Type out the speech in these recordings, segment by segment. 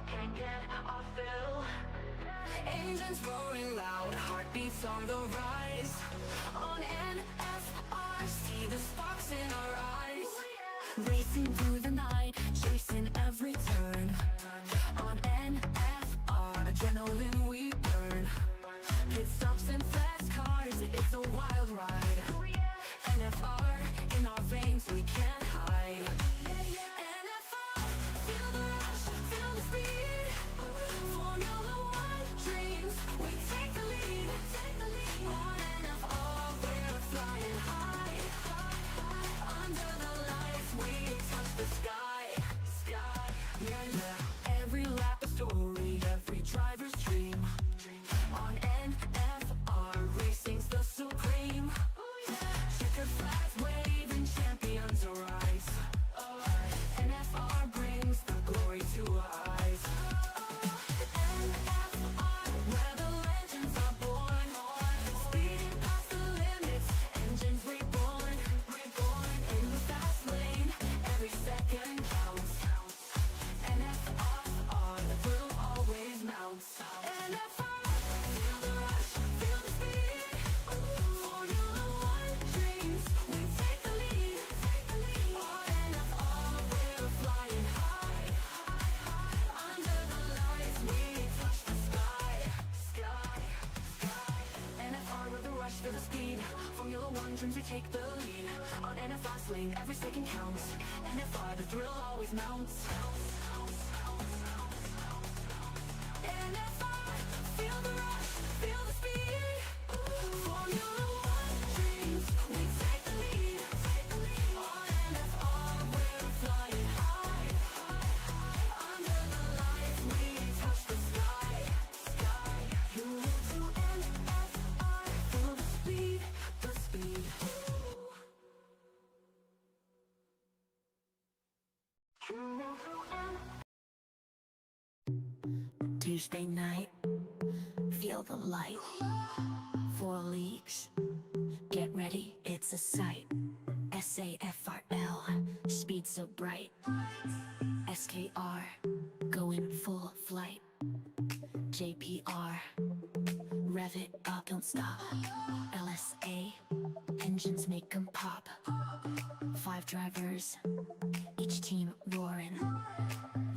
can't get our fill. Engines roaring loud, heartbeats on the rise. On NFR, see the sparks in our eyes. Racing through the night, chasing every turn. On NFR, adrenaline we burn. Pit stops and fast cars, it's a wild ride. NFR, in our veins we can't hide. NFR, feel the rush, feel the speed. Formula One dreams, we take the lead. On NFR, we're flying high. Under the lights, we touch the sky. Yeah. Every lap a story, every driver's dream. On NFR, racing's the supreme. Checkered flags waving, champions arise. NFR brings the glory to our eyes. NFR, where the legends are born. Speeding past the limits, engines reborn. In the fast lane, every second counts. NFR, the thrill always mounts. NFR, feel the rush, feel the speed. Formula One dreams, we take the lead. On NFR, we're flying high. Under the lights, we touch the sky. NFR with the rush, feel the speed. Formula One dreams, we take the lead. On NFR lane, every second counts. NFR, the thrill always mounts. NFR, feel the rush, feel the speed. Formula One dreams, we take the lead. On NFR, we're flying high. Under the lights, we touch the sky. You move to NFR, feel the speed. Tuesday night, feel the light. 4 leagues, get ready, it's a sight. SAFRL, speed so bright. SKR, going full flight. JPR, rev it up, don't stop. LSA, engines make 'em pop. 5 drivers, each team roaring.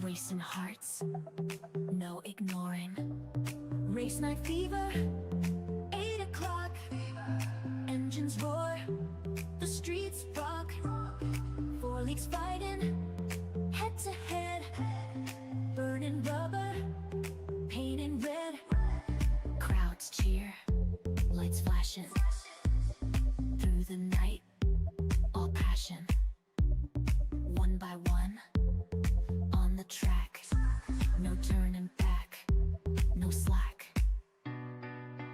Racing hearts, no ignoring. Race night fever, 8 o'clock. Engines roar, the streets rock. 4 leagues fighting, head to head. Burning rubber, painting red. Crowds cheer, lights flashing. Through the night, all passion. One by one, on the track. No turning back, no slack.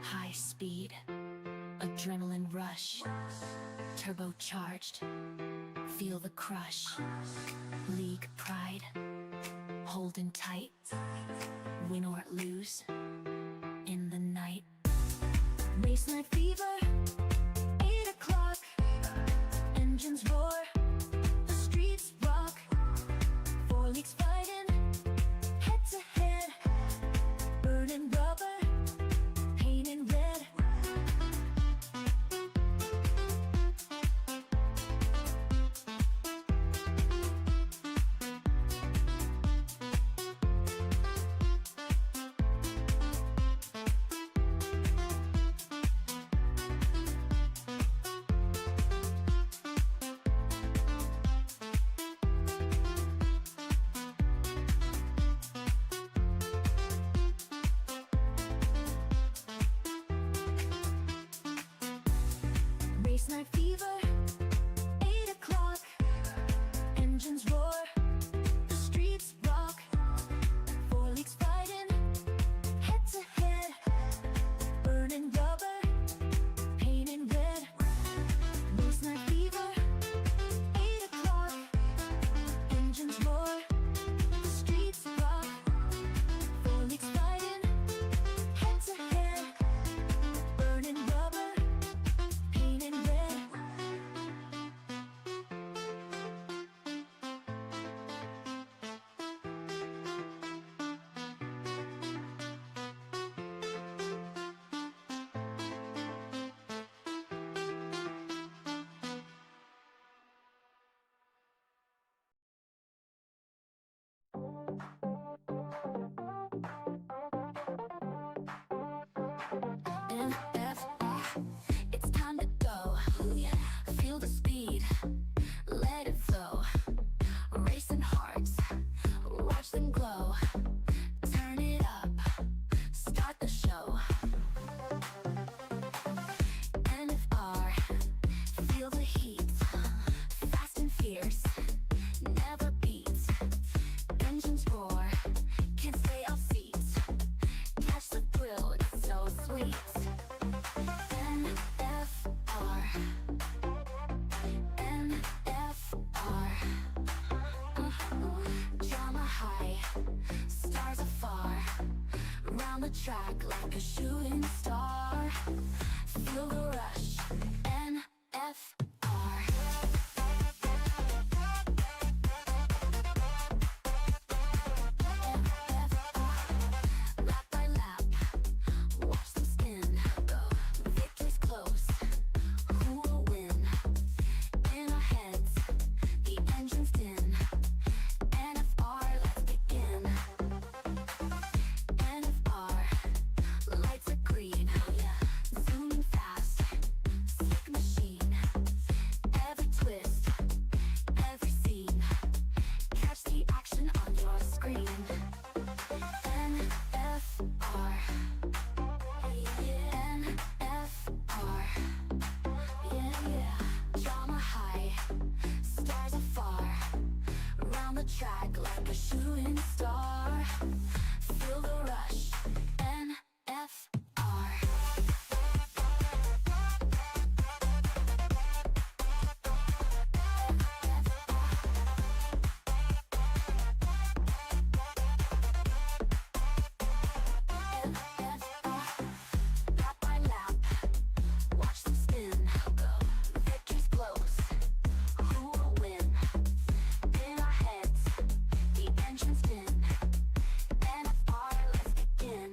High speed, adrenaline rush. Turbocharged, feel the crush. League pride, holding tight. Win or lose, in the night. Race night fever, 8 o'clock. Engines roar, the streets rock. 4 leagues fighting, head to head. Burning rubber, painting red. Round the track like a shooting star. Feel the rush, NFR. Lap by lap, watch them spin. Go, victory's close. Who will win? In our heads, the engine's din. NFR, let's begin. NFR, lights are green. Zooming fast, slick machine. Every twist, every scene. Catch the action on your screen. NFR, NFR, yeah. Drama high, stars afar. Round the track like a shooting star. Feel the rush, NFR. Lap by lap, watch them spin. Go, victory's close. Who will win? In our heads, the engine's din. NFR, let's begin.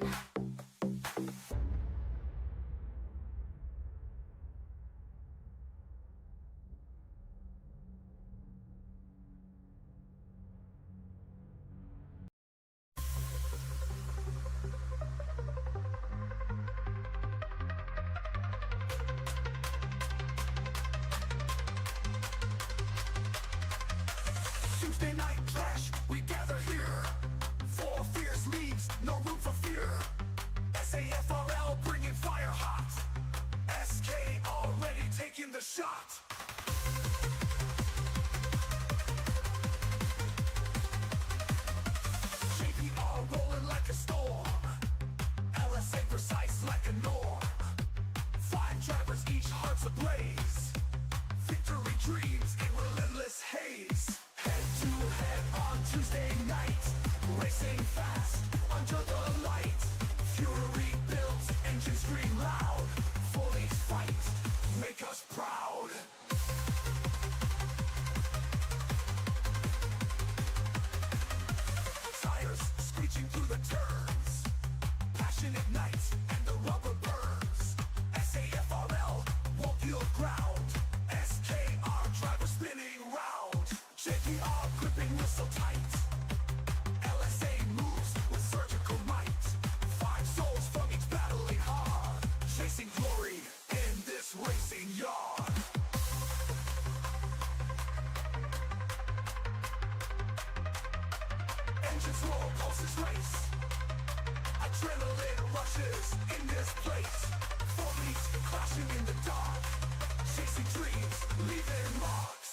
Tuesday night clash, we gather here. Four fierce leagues, no room for fear. SAFRL bringing fire hot. SK already taking the shot. JPR rolling like a storm. LSA precise like a norm. 5 drivers, each heart's ablaze. Victory dreams in relentless haze. Head to head on Tuesday night. Racing fast under the light. Fury built, engines scream loud. Fully fight, make us proud. Tires screeching through the turns. Passion ignites and the rubber burns. SAFRL won't yield ground. SKR driver spinning round. JPR gripping whistle tight. LSA moves with surgical might. 5 souls from each battling hard. Chasing glory in this racing yard. Engines roar, pulses race. Adrenaline rushes in this place. 4 leagues clashing in the dark. Chasing dreams, leaving marks.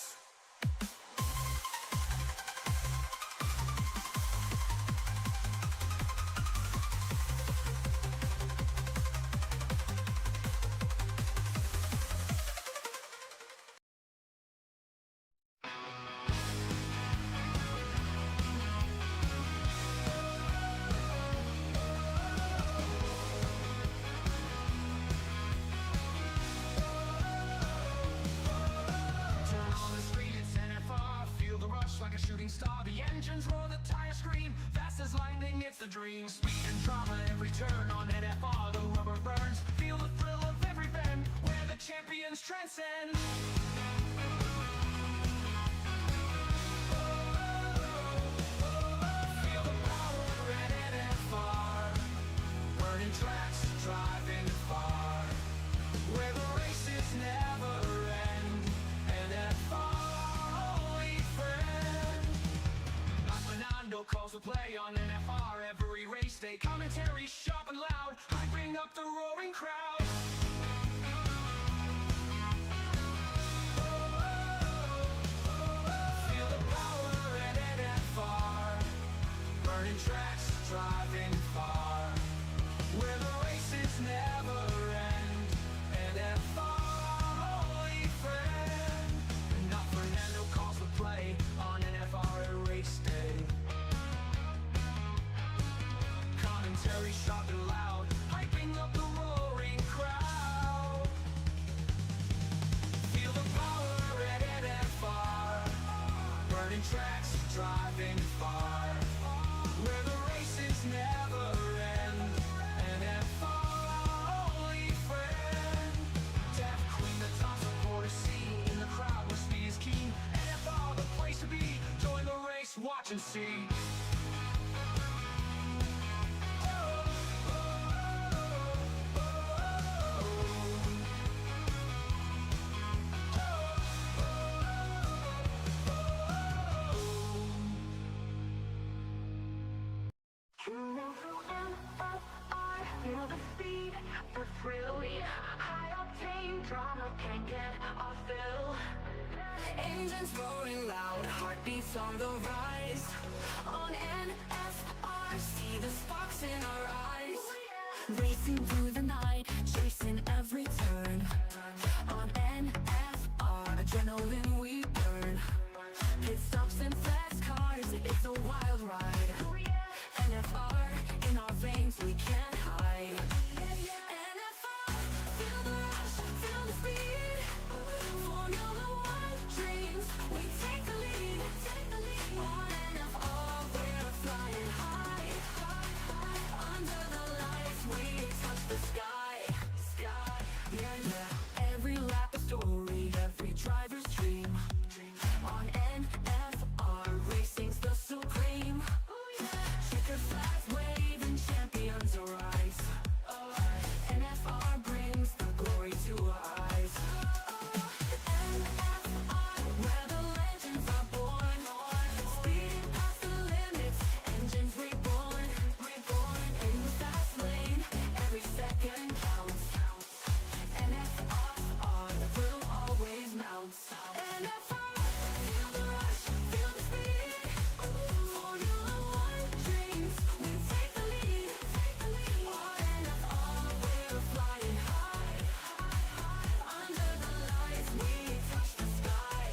Turn on the screen, it's NFR. Feel the rush like a shooting star. The engines roar, the tires scream. Fast as lightning, it's the dream. Speed and drama every turn on NFR. The rubber burns. Feel the thrill of every bend where the champions transcend. Feel the power at NFR. Burning tracks, driving far. Where the races never end. NFR, only friend. Like Fernando calls the play on NFR. Every race day, commentary sharp and loud, hyping up the roaring crowd. Feel the power at NFR. Burning tracks, driving far. Where the races never end. NFR, only friend. Not Fernando calls the play on NFR at race day. Commentary sharp and loud. tracks, driving far, where the races never end. NFR, our only friend. Deaf Queen, the top supporter scene, in the crowd where speed is keen. NFR, the place to be. Join the race, watch and see. Feel the speed, the thrill, yeah. High octane drama can't get off fill. Engines roaring loud, heartbeats on the rise. On NFR, see the sparks in our eyes. Racing through the night, chasing every turn. On NFR, adrenaline we burn. Pit stops and fast cars, it's a wild ride. NFR, in our veins we can't hide. NFR, feel the rush, feel the speed. Formula One dreams, we take the lead. On NFR, we're flying high. Under the lights, we touch the sky. Yeah. Every lap a story, every driver's dream. On NFR, racing's the supreme. Checker flags wave and champions arise. NFR brings the glory to our eyes. NFR, where the legends are born. Speeding past the limits, engines reborn. In the fast lane, every second counts. NFR, the thrill always mounts. NFR, feel the rush, feel the speed. Formula One dreams, we take the lead. On NFR, we're flying high. Under the lights, we touch the sky.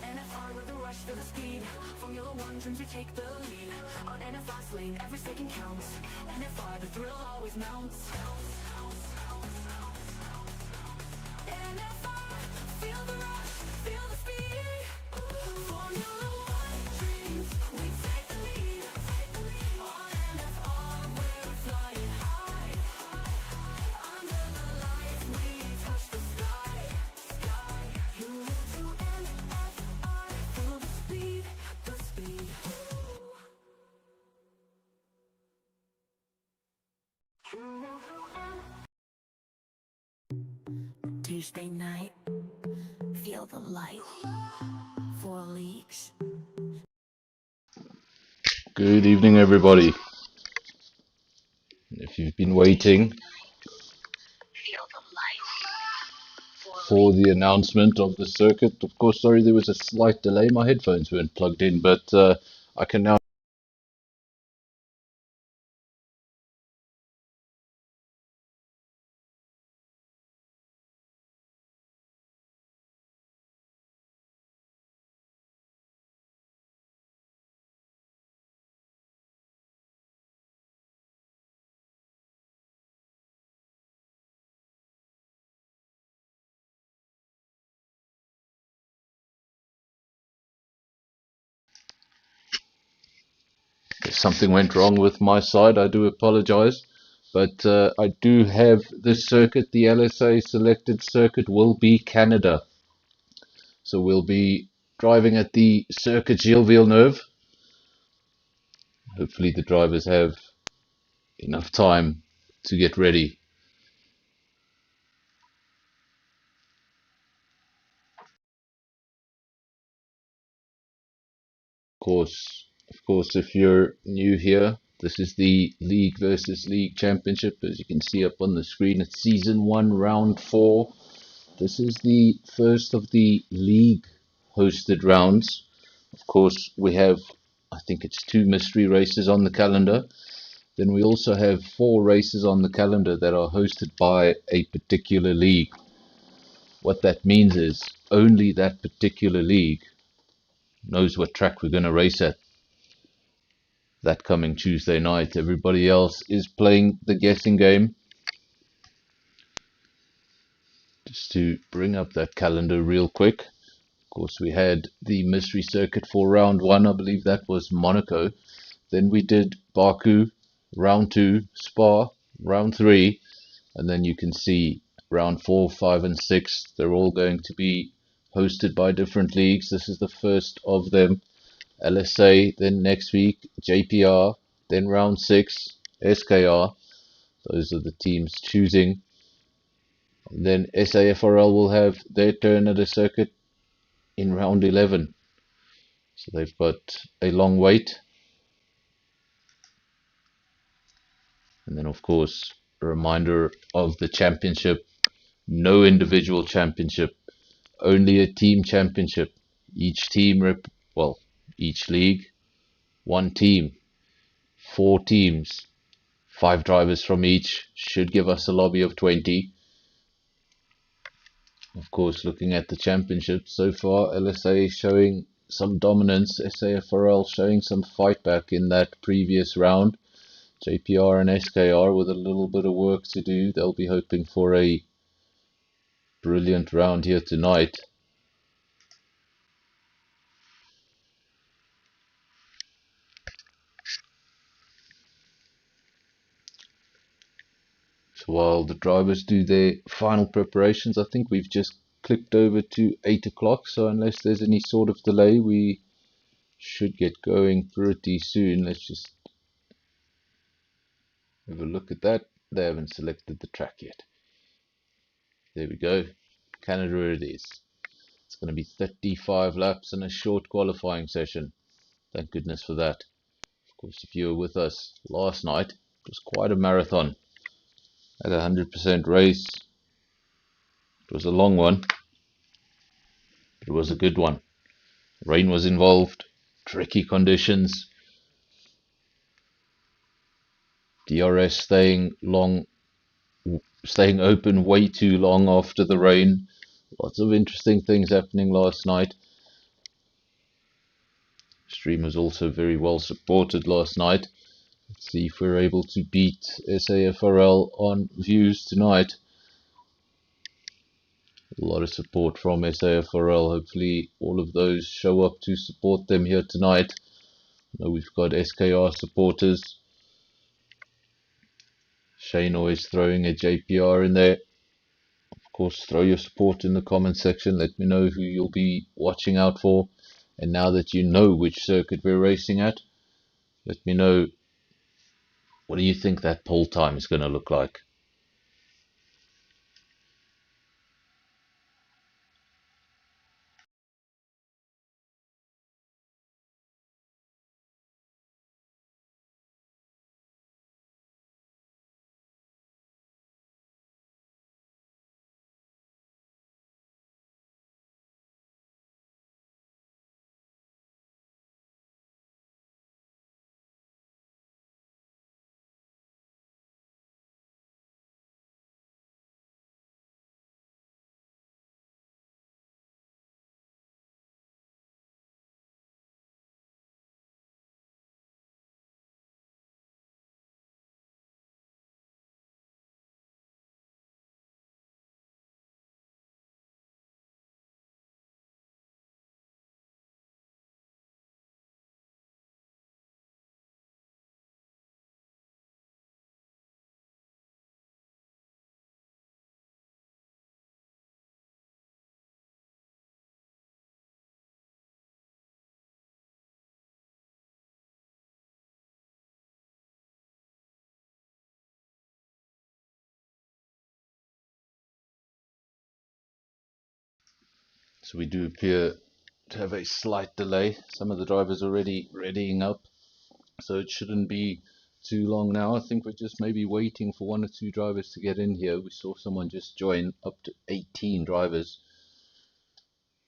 NFR with the rush, feel the speed. Formula One dreams, we take the lead. On NFR's lane, every second counts. NFR, the thrill always mounts. NFR, feel the rush, feel the speed. Formula One dreams, we take the lead. On NFR, we're flying high. Under the lights, we touch the sky. You move to NFR, feel the speed, the speed. Tuesday night, feel the light. 4 leagues. Good evening, everybody. If you've been waiting Feel the light. for the announcement of the circuit, of course, sorry there was a slight delay. My headphones weren't plugged in, but I can now. If something went wrong with my side, I do apologize. But I do have this circuit. The LSA selected circuit will be Canada. So we'll be driving at the Circuit Gilles Villeneuve. Hopefully the drivers have enough time to get ready. Of course, if you're new here, this is the League versus League Championship. As you can see up on the screen, it's Season 1, Round 4. This is the first of the League hosted rounds. Of course, we have, I think it's 2 mystery races on the calendar. Then we also have 4 races on the calendar that are hosted by a particular league. What that means is only that particular league knows what track we're going to race at that coming Tuesday night. Everybody else is playing the guessing game. Just to bring up that calendar real quick. course, we had the mystery circuit for round 1. I believe that was Monaco. Then we did Baku, round 2, Spa, round 3, and then you can see round 4, 5, and 6. They're all going to be hosted by different leagues. This is the first of them. LSA, then next week JPR, then round 6 SKR. Those are the teams choosing. And then SAFRL will have their turn at a circuit in round 11. So they've got a long wait. And then, of course, a reminder of the championship. No individual championship, only a team championship. Each team, each league, one team, 4 teams, 5 drivers from each, should give us a lobby of 20. Of course, looking at the championship so far, LSA showing some dominance, SAFRL showing some fight back in that previous round. JPR and SKR with a little bit of work to do. They'll be hoping for a brilliant round here tonight. So while the drivers do their final preparations, I think we've just clicked over to 8 o'clock. So unless there's any sort of delay, we should get going pretty soon. Let's just have a look at that. They haven't selected the track yet. There we go. Canada it is. It's going to be 35 laps and a short qualifying session. Thank goodness for that. Of course, if you were with us last night, it was quite a marathon. At a 100% race, it was a long one, but it was a good one. Rain was involved, tricky conditions, DRS staying open way too long after the rain. Lots of interesting things happening last night. Stream was also very well supported last night. Let's see if we're able to beat SAFRL on views tonight. A lot of support from SAFRL. Hopefully all of those show up to support them here tonight. I know we've got SKR supporters. Shane always throwing a JPR in there. Of course, throw your support in the comment section. Let me know who you'll be watching out for. And now that you know which circuit we're racing at, let me know, what do you think that pole time is going to look like? So we do appear to have a slight delay. Some of the drivers already readying up, so it shouldn't be too long now. I think we're just maybe waiting for 1 or 2 drivers to get in here. We saw someone just join, up to 18 drivers.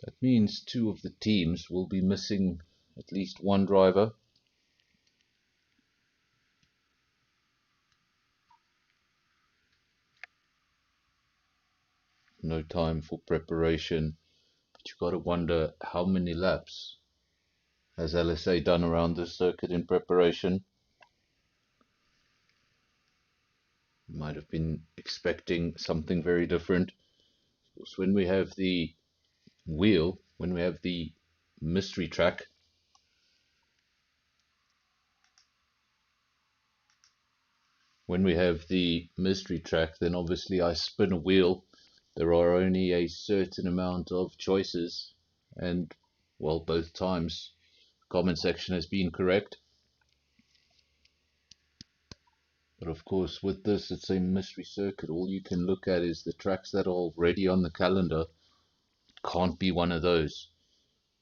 That means 2 of the teams will be missing at least 1 driver. No time for preparation. But you've got to wonder, how many laps has LSA done around this circuit in preparation? Might have been expecting something very different. Of course, when we have the wheel, when we have the mystery track, then obviously I spin a wheel. There are only a certain amount of choices, and well, both times comment section has been correct. But of course, with this, it's a mystery circuit. All you can look at is the tracks that are already on the calendar. Can't be one of those,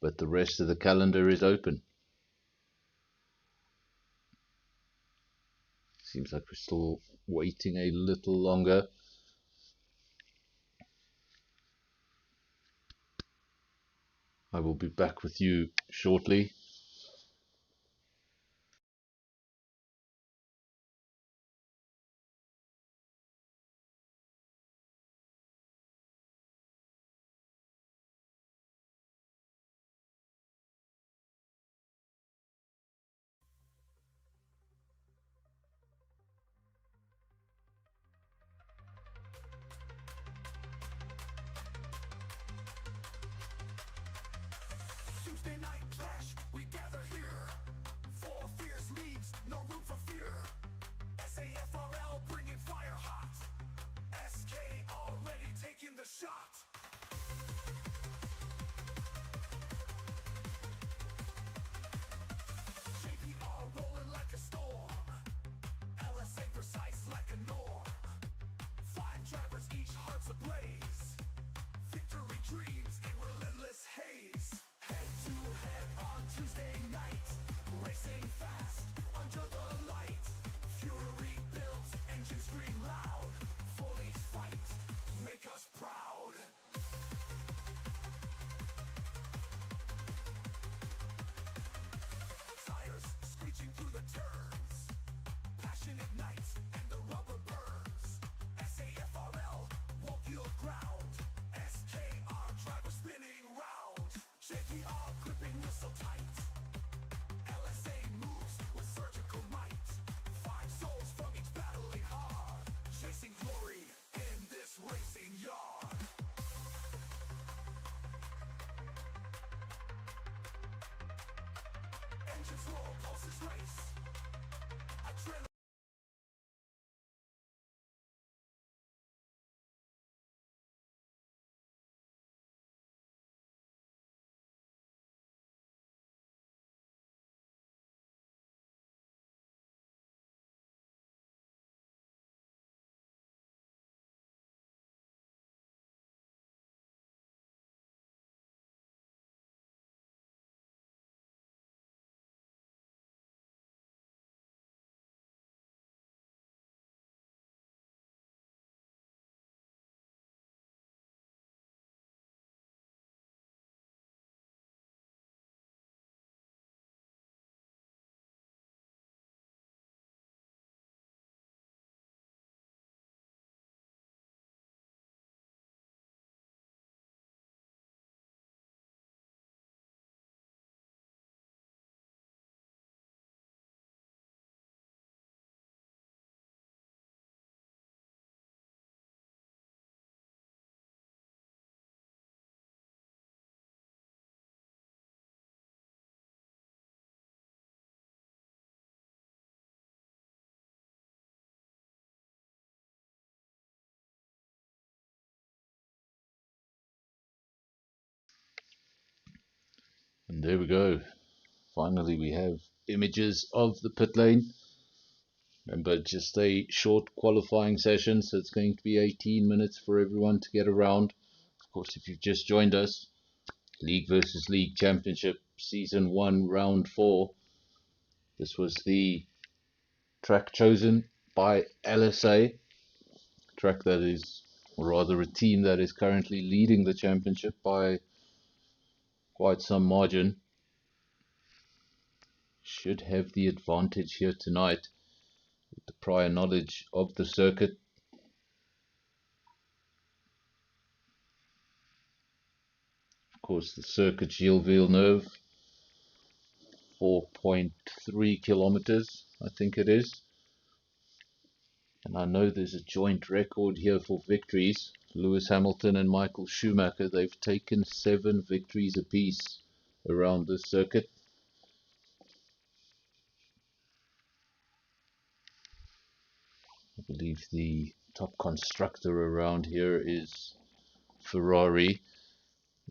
but the rest of the calendar is open. Seems like we're still waiting a little longer. I will be back with you shortly. Tuesday night clash, we gather here. Four fierce leagues, no room for fear. SAFRL bringing fire hot. SK already taking the shot. JPR rolling like a storm. LSA precise like a norm. Flying drivers, each heart's ablaze. Victory dreams in relentless haze. Head to head on Tuesday night. Racing fast under the light. Fury built, engines scream loud. Fully fight, make us proud. Tires screeching through the turns. Passion ignites and the rubber burns. SAFRL won't yield ground. SKR driver spinning round. JPR gripping whistle tight. LSA moves with surgical might. 5 souls from each battling hard. Chasing glory in this racing yard. Engines roar, pulses race. Adrenaline. And there we go. Finally, we have images of the pit lane. Remember, just a short qualifying session, so it's going to be 18 minutes for everyone to get around. Of course, if you've just joined us, League versus League Championship, Season 1, Round 4. This was the track chosen by LSA, track that is, or rather a team that is currently leading the championship by quite some margin. Should have the advantage here tonight with the prior knowledge of the circuit. Of course, the circuit Gilles Villeneuve, 4.3 kilometers, I think it is. And I know there's a joint record here for victories. Lewis Hamilton and Michael Schumacher, they've taken 7 victories apiece around this circuit. I believe the top constructor around here is Ferrari.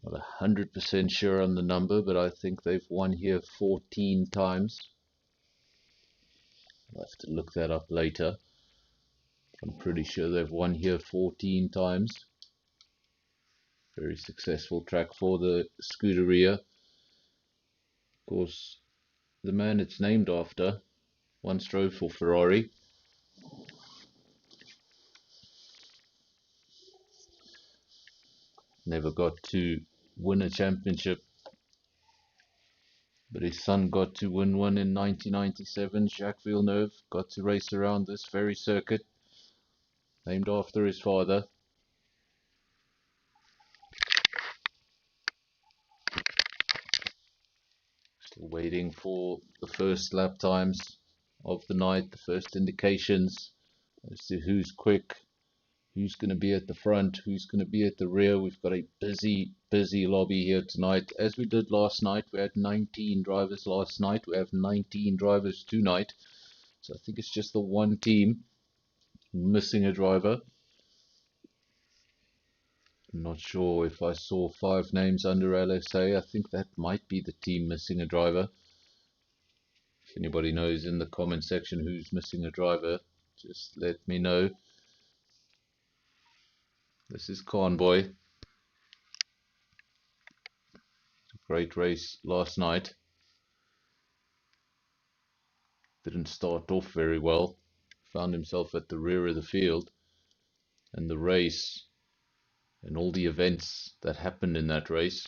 Not 100% sure on the number, but I think they've won here 14 times. I'll have to look that up later. I'm pretty sure they've won here 14 times. Very successful track for the Scuderia. Of course, the man it's named after once drove for Ferrari. Never got to win a championship, but his son got to win one in 1997. Jacques Villeneuve got to race around this very circuit, named after his father. Still waiting for the first lap times of the night, the first indications as to who's quick, who's going to be at the front, who's going to be at the rear. We've got a busy lobby here tonight. As we did last night, we had 19 drivers last night. We have 19 drivers tonight. So I think it's just the one team missing a driver. I'm not sure if I saw 5 names under LSA. I think that might be the team missing a driver. If anybody knows in the comment section who's missing a driver, just let me know. This is Convoy. Great race last night. Didn't start off very well. Found himself at the rear of the field. And the race and all the events that happened in that race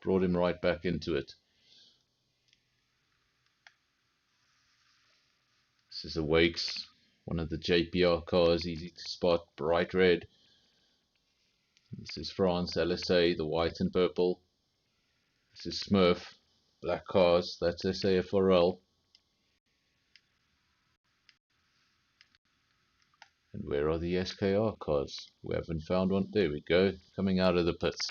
brought him right back into it. This is a Wakes, one of the JPR cars, easy to spot, bright red. This is France, LSA, the white and purple. This is Smurf, black cars, that's SAFRL. And where are the SKR cars? We haven't found one. There we go, coming out of the pits.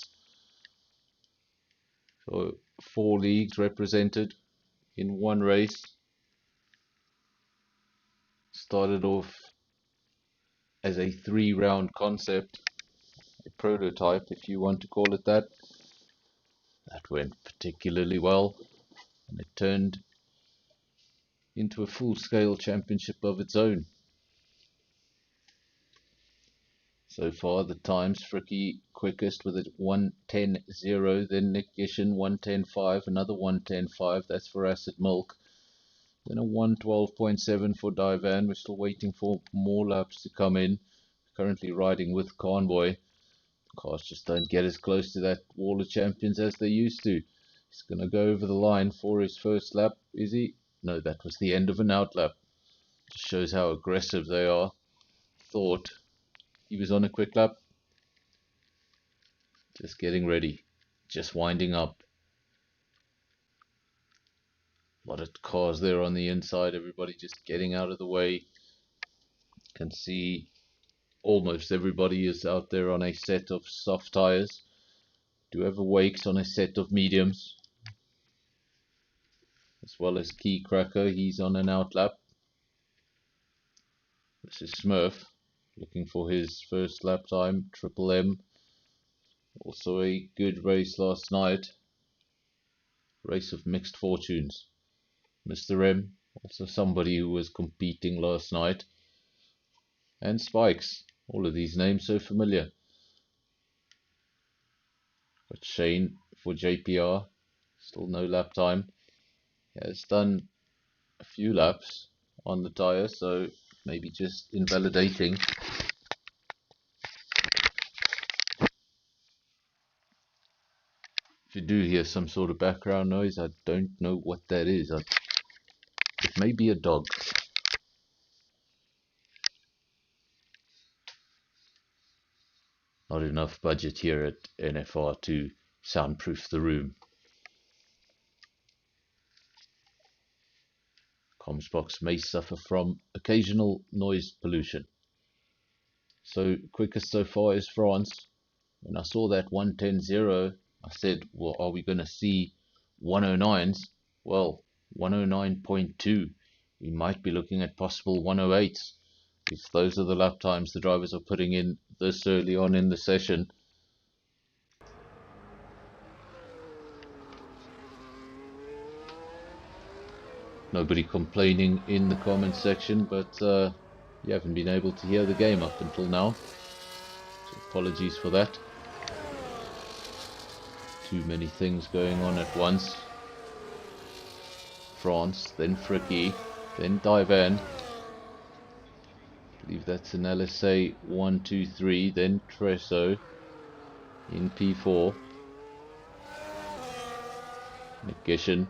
So 4 leagues represented in one race. Started off as a 3-round concept, a prototype if you want to call it that. That went particularly well, and it turned into a full-scale championship of its own. So far the times, Fricky quickest with a 1:10.0, then Nick Gishin 1:10.5, another 1:10.5, that's for Acid Milk. Then a 1:12.7 for Divan. We're still waiting for more laps to come in. Currently riding with Convoy. Cars just don't get as close to that wall of champions as they used to. He's going to go over the line for his first lap, is he? No, that was the end of an out lap. Just shows how aggressive they are. Thought he was on a quick lap. Just getting ready. Just winding up. A lot of cars there on the inside. Everybody just getting out of the way. Can see almost everybody is out there on a set of soft tires. Do have a Wakes on a set of mediums. As well as Key Cracker, he's on an out lap. This is Smurf, looking for his first lap time, Triple M. Also a good race last night. Race of mixed fortunes. Mr. M, also somebody who was competing last night. And Spikes, all of these names so familiar. Got Shane for JPR, still no lap time. He has done a few laps on the tyre, so maybe just invalidating. If you do hear some sort of background noise, I don't know what that is. It may be a dog. Not enough budget here at NFR to soundproof the room. Comms box may suffer from occasional noise pollution. So quickest so far is France. When I saw that 110.0, I said, well, are we going to see 109s? Well, 109.2. We might be looking at possible 108s. If those are the lap times the drivers are putting in this early on in the session. Nobody complaining in the comment section, but you haven't been able to hear the game up until now. So apologies for that. Too many things going on at once. France, then Fricky, then Divan. I believe that's an LSA 123, then Tresso in P4. Gishin,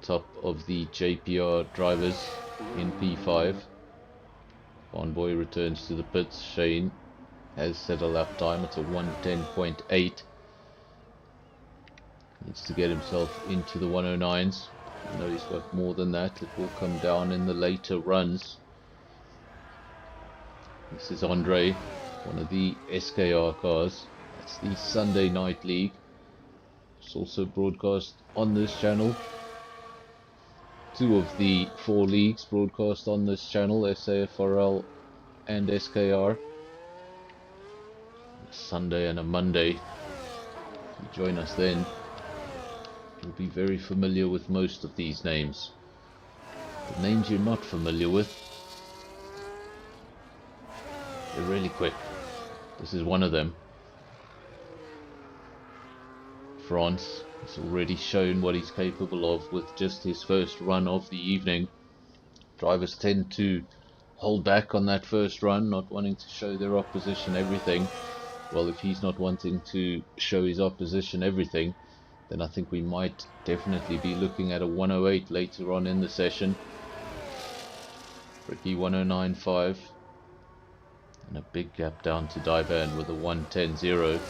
top of the JPR drivers in P5. Convoy returns to the pits. Shane has set a lap time. It's a 110.8. Needs to get himself into the 109s. I know he's got more than that. It will come down in the later runs. This is Andre, one of the SKR cars. That's the Sunday Night League. It's also broadcast on this channel. 2 of the 4 leagues broadcast on this channel, SAFRL and SKR. A Sunday and a Monday. If you join us then, you'll be very familiar with most of these names. The names you're not familiar with, they're really quick. This is one of them. France has already shown what he's capable of with just his first run of the evening. Drivers tend to hold back on that first run, not wanting to show their opposition everything. Well, if he's not wanting to show his opposition everything, then I think we might definitely be looking at a 108 later on in the session. Ricky 109.5. And a big gap down to Divan with a 110.0.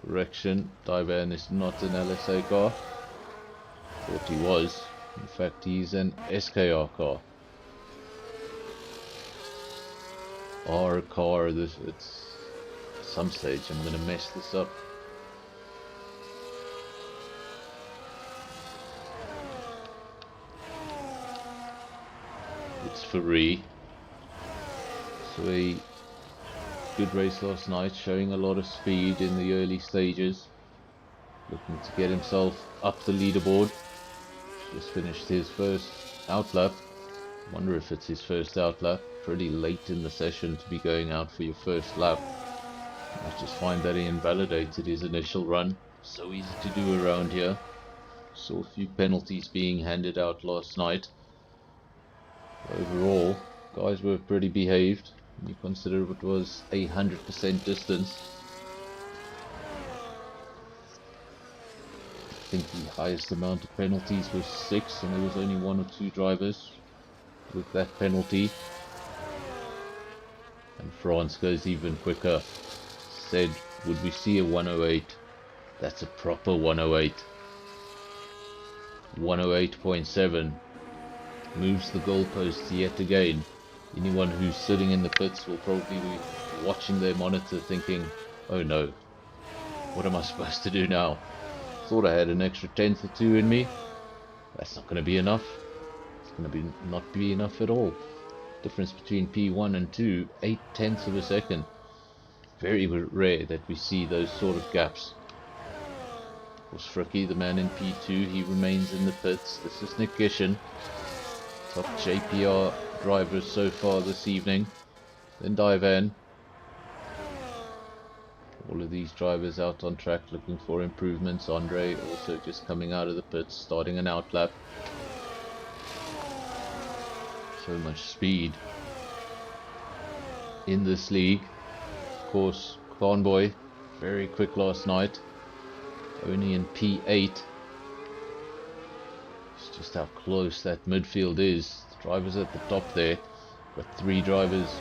Correction, Divan is not an LSA car. Thought he was. In fact, he's an SKR car. Our car, it's at some stage I'm going to mess this up. It's free. So a good race last night, showing a lot of speed in the early stages. Looking to get himself up the leaderboard. Just finished his first outlap. Wonder if it's his first outlap. Pretty late in the session to be going out for your first lap. I just find that he invalidated his initial run. So easy to do around here. Saw a few penalties being handed out last night. Overall, guys were pretty behaved. You consider it was 100% distance. I think the highest amount of penalties was 6, and there was only 1 or 2 drivers with that penalty. And France goes even quicker. Said, would we see a 108? That's a proper 108. 108.7. Moves the goalposts yet again. Anyone who's sitting in the pits will probably be watching their monitor thinking, oh no, what am I supposed to do now? Thought I had an extra 10th or 2 in me. That's not going to be enough. It's going to not be enough at all. Difference between P1 and 2, 8/10 of a second. Very rare that we see those sort of gaps. Of course, Fricky, the man in P2, he remains in the pits. This is Nick Gishin. Top JPR drivers so far this evening. Then Divan. All of these drivers out on track looking for improvements. Andre also just coming out of the pits, starting an outlap. So much speed in this league. Of course, Convoy, very quick last night. Only in P8. It's just how close that midfield is. The drivers at the top there. Got 3 drivers,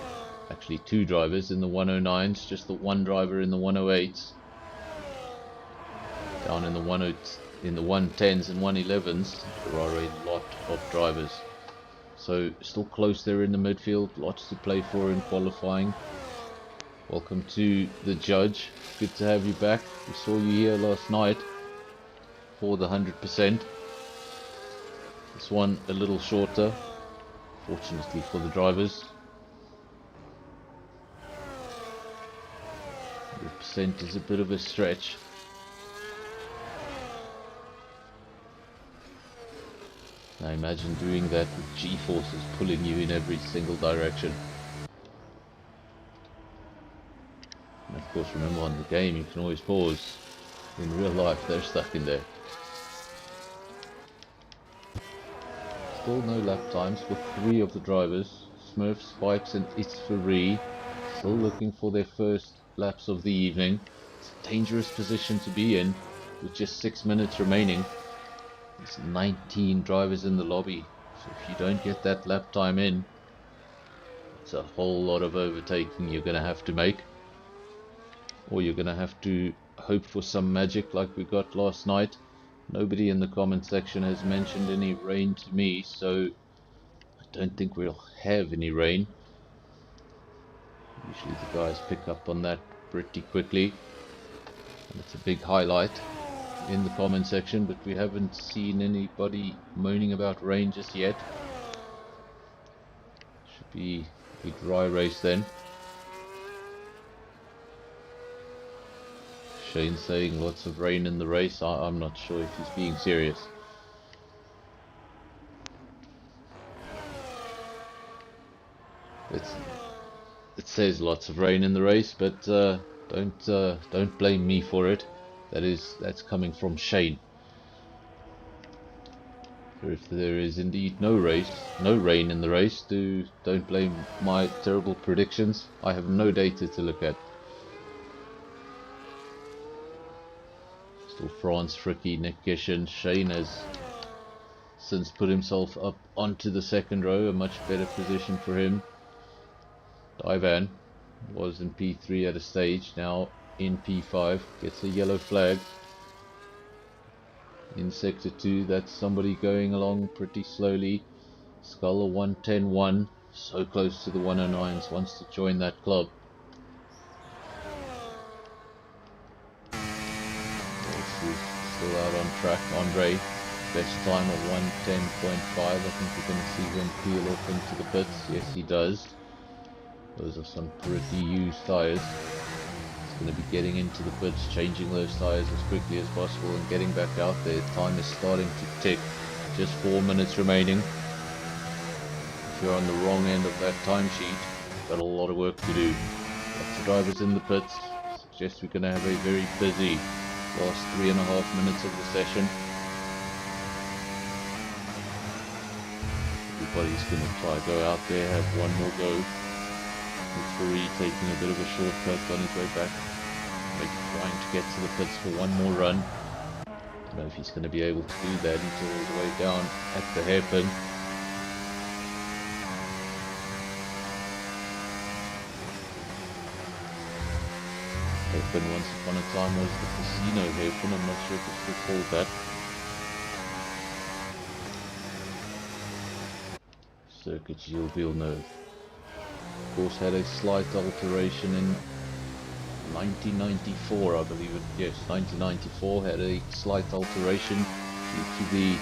actually 2 drivers in the 109s, just the 1 driver in the 108s. Down in the 110s and 111s, there are a lot of drivers. So still close there in the midfield, lots to play for in qualifying. Welcome to the judge, good to have you back. We saw you here last night for the 100%. This one a little shorter, fortunately for the drivers. 100% is a bit of a stretch. Now imagine doing that with G-forces pulling you in every single direction. And of course, remember, on the game you can always pause. In real life they're stuck in there. Still no lap times for 3 of the drivers. Smurf, Spikes and SAFRL still looking for their first laps of the evening. It's a dangerous position to be in with just 6 minutes remaining. There's 19 drivers in the lobby, so if you don't get that lap time in, it's a whole lot of overtaking you're going to have to make. Or you're going to have to hope for some magic like we got last night. Nobody in the comment section has mentioned any rain to me, so I don't think we'll have any rain. Usually the guys pick up on that pretty quickly, and it's a big highlight in the comment section, but we haven't seen anybody moaning about rain just yet. Should be a dry race then. Shane saying lots of rain in the race. I'm not sure if he's being serious. It says lots of rain in the race, but don't blame me for it. That's coming from Shane. So if there is indeed no rain in the race, don't blame my terrible predictions. I have no data to look at. Still France, Fricky, Nick Gishin. Shane has since put himself up onto the second row, a much better position for him. Ivan was in P3 at a stage, now in P5, gets a yellow flag. In sector 2, that's somebody going along pretty slowly. Skull 110-1, so close to the 109s, wants to join that club. Still out on track. Andre, best time of 110.5. I think we're going to see him peel off into the pits. Yes, he does. Those are some pretty used tyres. He's going to be getting into the pits, changing those tyres as quickly as possible and getting back out there. Time is starting to tick. Just 4 minutes remaining. If you're on the wrong end of that timesheet, you've got a lot of work to do. Lots of drivers in the pits. Suggest we're going to have a very busy last 3.5 minutes of the session. Everybody's going to try to go out there, have one more go. Furry taking a bit of a shortcut on his way back, maybe trying to get to the pits for one more run. Don't know if he's going to be able to do that until all the way down at the hairpin. Hairpin once upon a time was the casino hairpin. I'm not sure if it's still called that. Circuit Gilles Villeneuve. Of course, had a slight alteration in 1994, I believe it. Yes, 1994 had a slight alteration due to the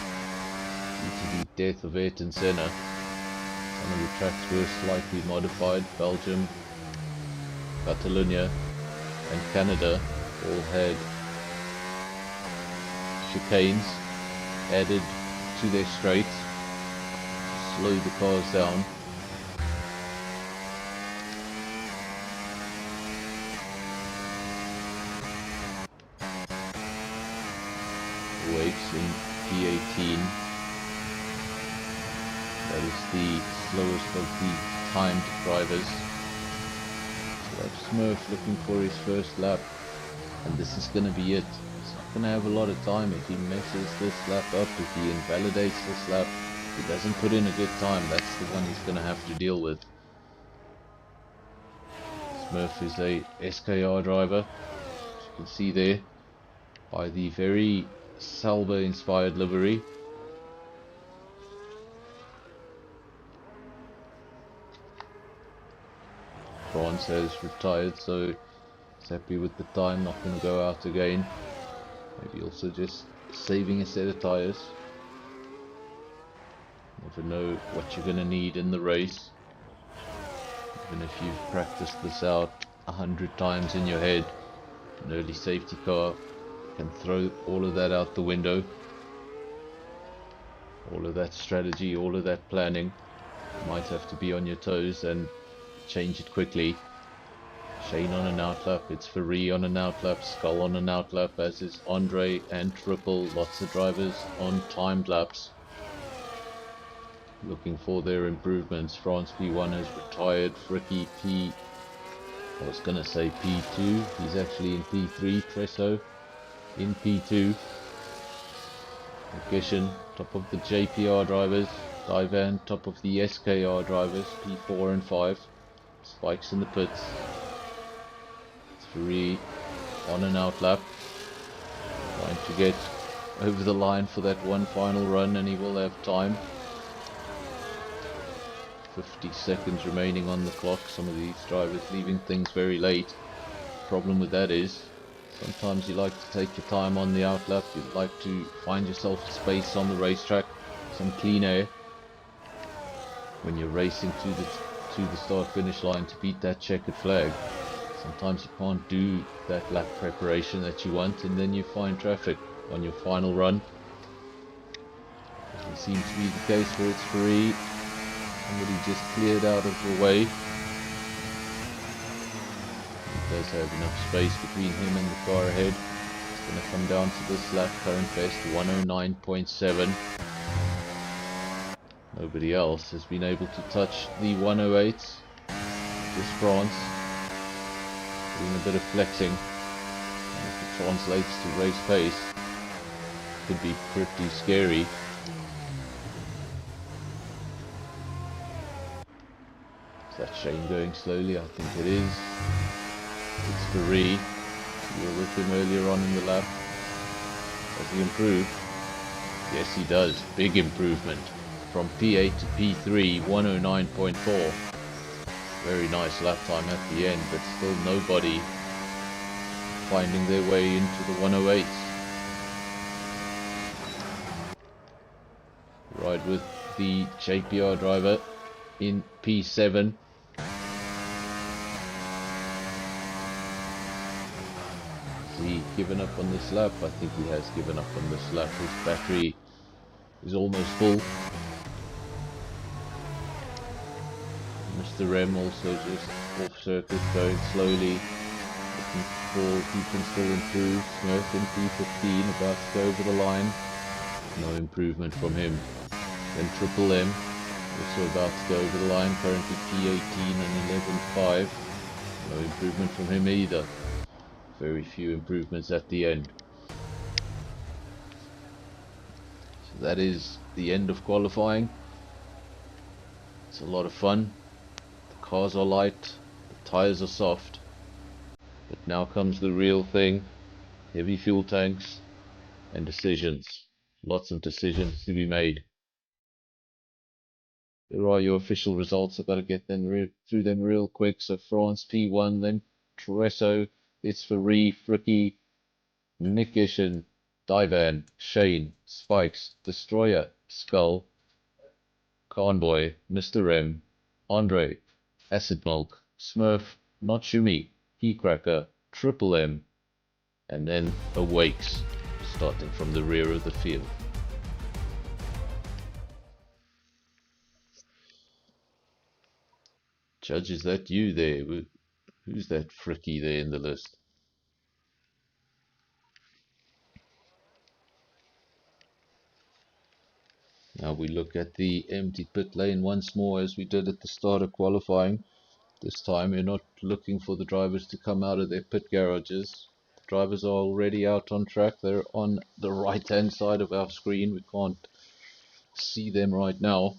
death of Ayrton Senna. Some of the tracks were slightly modified. Belgium, Catalonia and Canada all had chicanes added to their straights to slow the cars down. Wakes in P18. That is the slowest of the timed drivers. So that's Smurf looking for his first lap, and this is going to be it. He's not going to have a lot of time if he messes this lap up, if he invalidates this lap, if he doesn't put in a good time. That's the one he's going to have to deal with. Smurf is a SKR driver, as you can see there, by the very Salva inspired livery. France has retired, so he's happy with the time, not going to go out again. Maybe also just saving a set of tyres. Never know what you're going to need in the race. Even if you've practiced this out 100 times in your head, an early safety car can throw all of that out the window. All of that strategy, all of that planning. You might have to be on your toes and change it quickly. Shane on an outlap, it's Ferrari on an outlap, Skull on an outlap, as is Andre and Triple. Lots of drivers on timed laps looking for their improvements. France P1 has retired. Fricky I was going to say P2, he's actually in P3. Tresso in P2. Gishin, top of the JPR drivers. Divan, top of the SKR drivers, P4 and 5. Spikes in the pits. 3 on an outlap. Trying to get over the line for that one final run, and he will have time. 50 seconds remaining on the clock. Some of these drivers leaving things very late. Problem with that is, sometimes you like to take your time on the outlap. You'd like to find yourself space on the racetrack, some clean air when you're racing to the start finish line to beat that checkered flag. Sometimes you can't do that lap preparation that you want, and then you find traffic on your final run. Doesn't seem to be the case where it's free. Somebody just cleared out of the way. He does have enough space between him and the car ahead. It's going to come down to this lap. Current best 109.7. Nobody else has been able to touch the 108s. Just France doing a bit of flexing. And if it translates to race pace, it could be pretty scary. Is that Shane going slowly? I think it is. It's Ferrari. You were with him earlier on in the lap. Does he improve? Yes, he does. Big improvement. From P8 to P3, 109.4. Very nice lap time at the end, but still nobody finding their way into the 108s. Ride with the JPR driver in P7. Has he given up on this lap? I think he has given up on this lap. His battery is almost full. Mr. Rem also just off circuit, going slowly, looking for if he can still improve. Smurf in P15, about to go over the line. No improvement from him. Then Triple M, also about to go over the line, currently P18 and 11.5. No improvement from him either. Very few improvements at the end. So that is the end of qualifying. It's a lot of fun. The cars are light, the tyres are soft. But now comes the real thing. Heavy fuel tanks and decisions. Lots of decisions to be made. There are your official results. I've got to get them through them real quick. So France P1, then Tresso, it's Ferrari, Fricky, Nick Gishin, Divan, Shane, Spikes, Destroyer, Skull, Convoy, Mr. M, Andre, Acid Milk, Smurf, Notsumi, Cracker, Triple M, and then Awakes, starting from the rear of the field. Judge, is that you there? Who's that Fricky there in the list? Now we look at the empty pit lane once more, as we did at the start of qualifying. This time you're not looking for the drivers to come out of their pit garages. The drivers are already out on track. They're on the right hand side of our screen. We can't see them right now.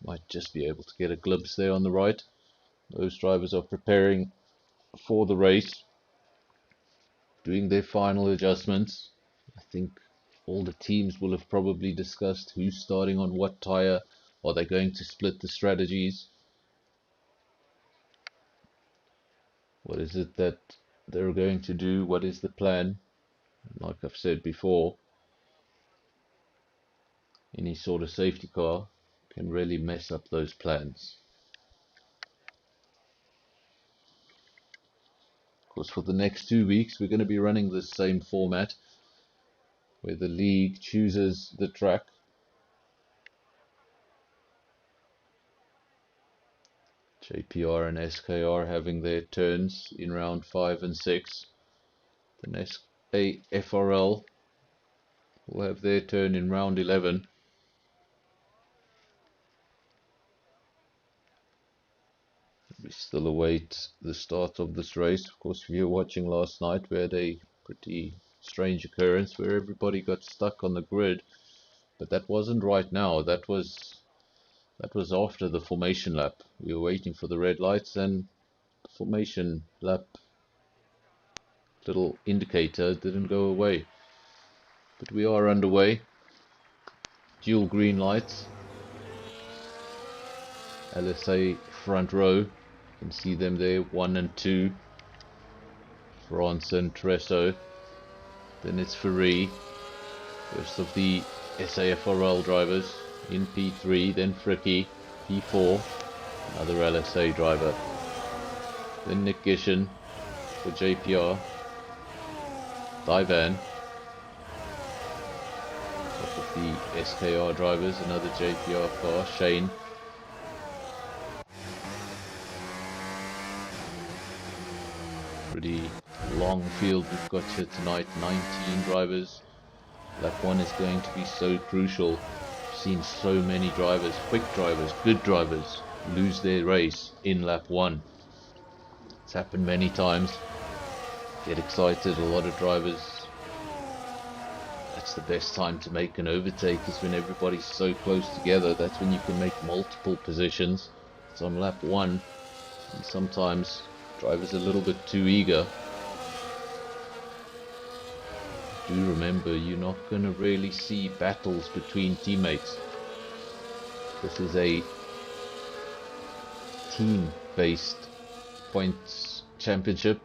Might just be able to get a glimpse there on the right. Those drivers are preparing for the race, doing their final adjustments. I think all the teams will have probably discussed who's starting on what tyre. Are they going to split the strategies? What is it that they're going to do? What is the plan? Like I've said before, any sort of safety car can really mess up those plans. Of course, for the next 2 weeks, we're going to be running the same format where the league chooses the track. JPR and SKR having their turns in round 5 and 6. Then SAFRL will have their turn in round 11. We still await the start of this race. Of course, if you were watching last night, we had a pretty strange occurrence where everybody got stuck on the grid. But that wasn't right now. That was after the formation lap. We were waiting for the red lights, and the formation lap little indicator didn't go away. But we are underway. Dual green lights. LSA front row. You can see them there, 1 and 2. France and Tresso. Then it's Ferrari. First of the SAFRL drivers in P3, then Fricky, P4, another LSA driver. Then Nick Gishin for JPR. Divan. Top of the SKR drivers, another JPR car, Shane. Pretty long field we've got here tonight, 19 drivers. Lap 1 is going to be so crucial. We've seen so many drivers, quick drivers, good drivers, lose their race in lap 1. It's happened many times. Get excited, a lot of drivers. That's the best time to make an overtake, is when everybody's so close together. That's when you can make multiple positions. It's on lap 1, and sometimes drivers are a little bit too eager. Do remember, you're not going to really see battles between teammates. This is a team-based points championship.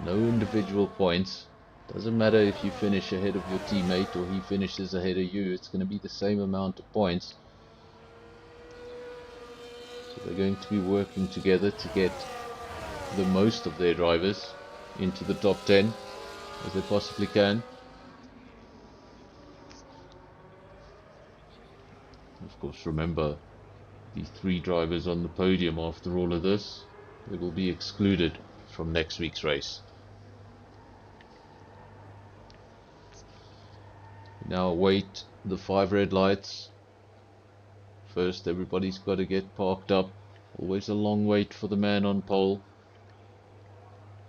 No individual points. Doesn't matter if you finish ahead of your teammate or he finishes ahead of you. It's going to be the same amount of points. So they're going to be working together to get the most of their drivers into the top 10 as they possibly can. Of course, remember, the 3 drivers on the podium after all of this, they will be excluded from next week's race. Now await the 5 red lights. First, everybody's got to get parked up. Always a long wait for the man on pole.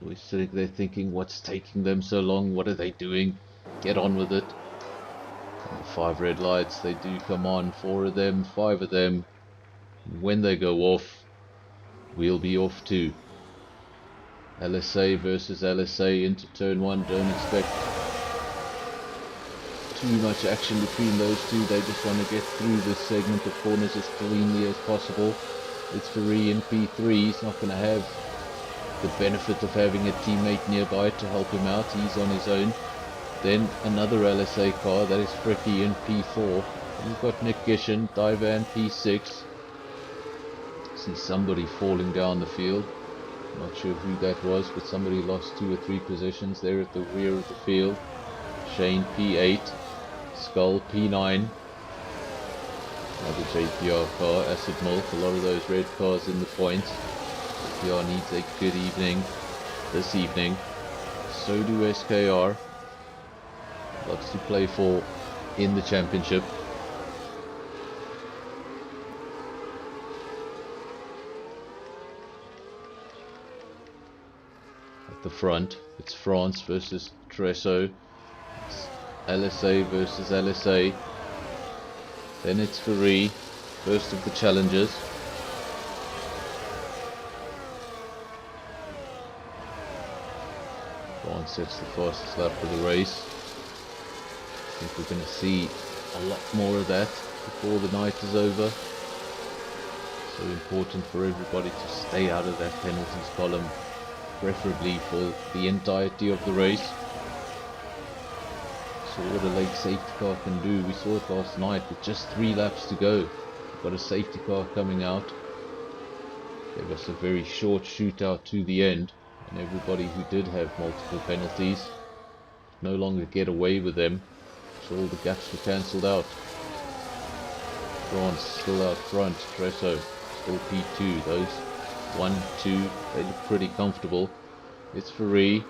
Always sitting there thinking, what's taking them so long? What are they doing? Get on with it. And the 5 red lights, they do come on. 4 of them, 5 of them. And when they go off, we'll be off too. LSA versus LSA into turn 1. Don't expect too much action between those two. They just want to get through this segment of corners as cleanly as possible. It's Ferrari in P3. He's not going to have the benefit of having a teammate nearby to help him out. He's on his own. Then another LSA car, that is Fricky in P4. And you've got Nick Gishin, Divan P6. See somebody falling down the field. Not sure who that was, but somebody lost 2 or 3 positions there at the rear of the field. Shane P8, Skull P9. Another JPR car, Acid Milk. A lot of those red cars in the points. JPR needs a good evening this evening. So do SKR. Lots to play for in the championship. At the front, it's France versus Tresso. It's LSA versus LSA. Then it's Ferrari, first of the challengers. France sets the fastest lap of the race. I think we're going to see a lot more of that before the night is over. So important for everybody to stay out of that penalties column. preferably for the entirety of the race. So what a late safety car can do. We saw it last night with just 3 laps to go. We've got a safety car coming out. Gave us a very short shootout to the end, and everybody who did have multiple penalties could no longer get away with them, so all the gaps were cancelled out. France still out front, Tresso still P2, those 1, 2, they look pretty comfortable. It's Ferrari,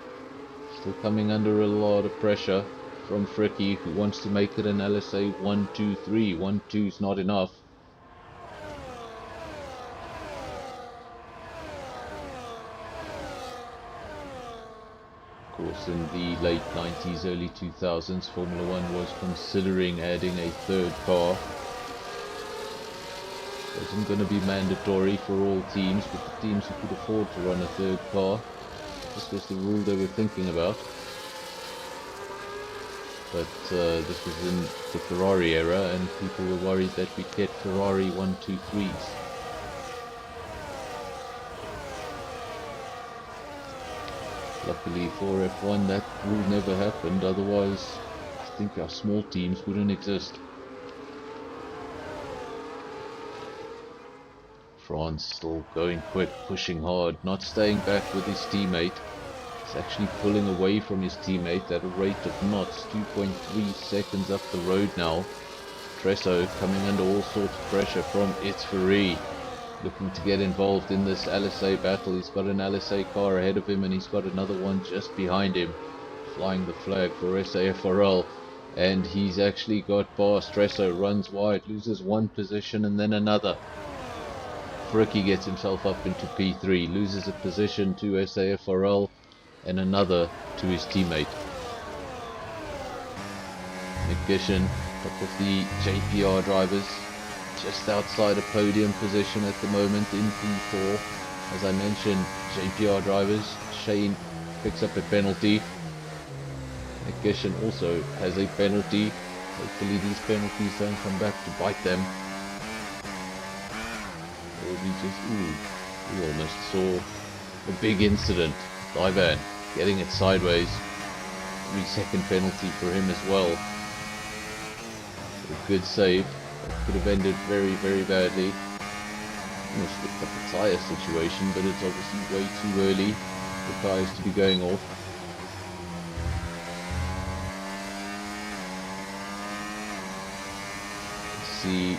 still coming under a lot of pressure from Fricky, who wants to make it an LSA 1, 2, 3. 1, 2 is not enough. Of course, in the late 90s, early 2000s, Formula 1 was considering adding a third car. It wasn't going to be mandatory for all teams, but the teams who could afford to run a third car, this was the rule they were thinking about. But this was in the Ferrari era, and people were worried that we'd get Ferrari 1-2-3s. Luckily for F1 that rule never happened, otherwise I think our small teams wouldn't exist. France still going quick, pushing hard, not staying back with his teammate. He's actually pulling away from his teammate at a rate of knots, 2.3 seconds up the road now. Tresso coming under all sorts of pressure from It's Ferrari, looking to get involved in this LSA battle. He's got an LSA car ahead of him and he's got another one just behind him, flying the flag for SAFRL, and he's actually got past. Tresso runs wide, loses one position and then another. Fricky gets himself up into P3, loses a position to SAFRL and another to his teammate. McGishan, up with the JPR drivers, just outside a podium position at the moment in P4. As I mentioned, JPR drivers, Shane picks up a penalty. McGishan also has a penalty. Hopefully these penalties don't come back to bite them. Or we almost saw a big incident. Ivan getting it sideways. 3-second penalty for him as well. A good save. That could have ended very, very badly. Almost looked like a tyre situation, but it's obviously way too early for tyres to be going off. See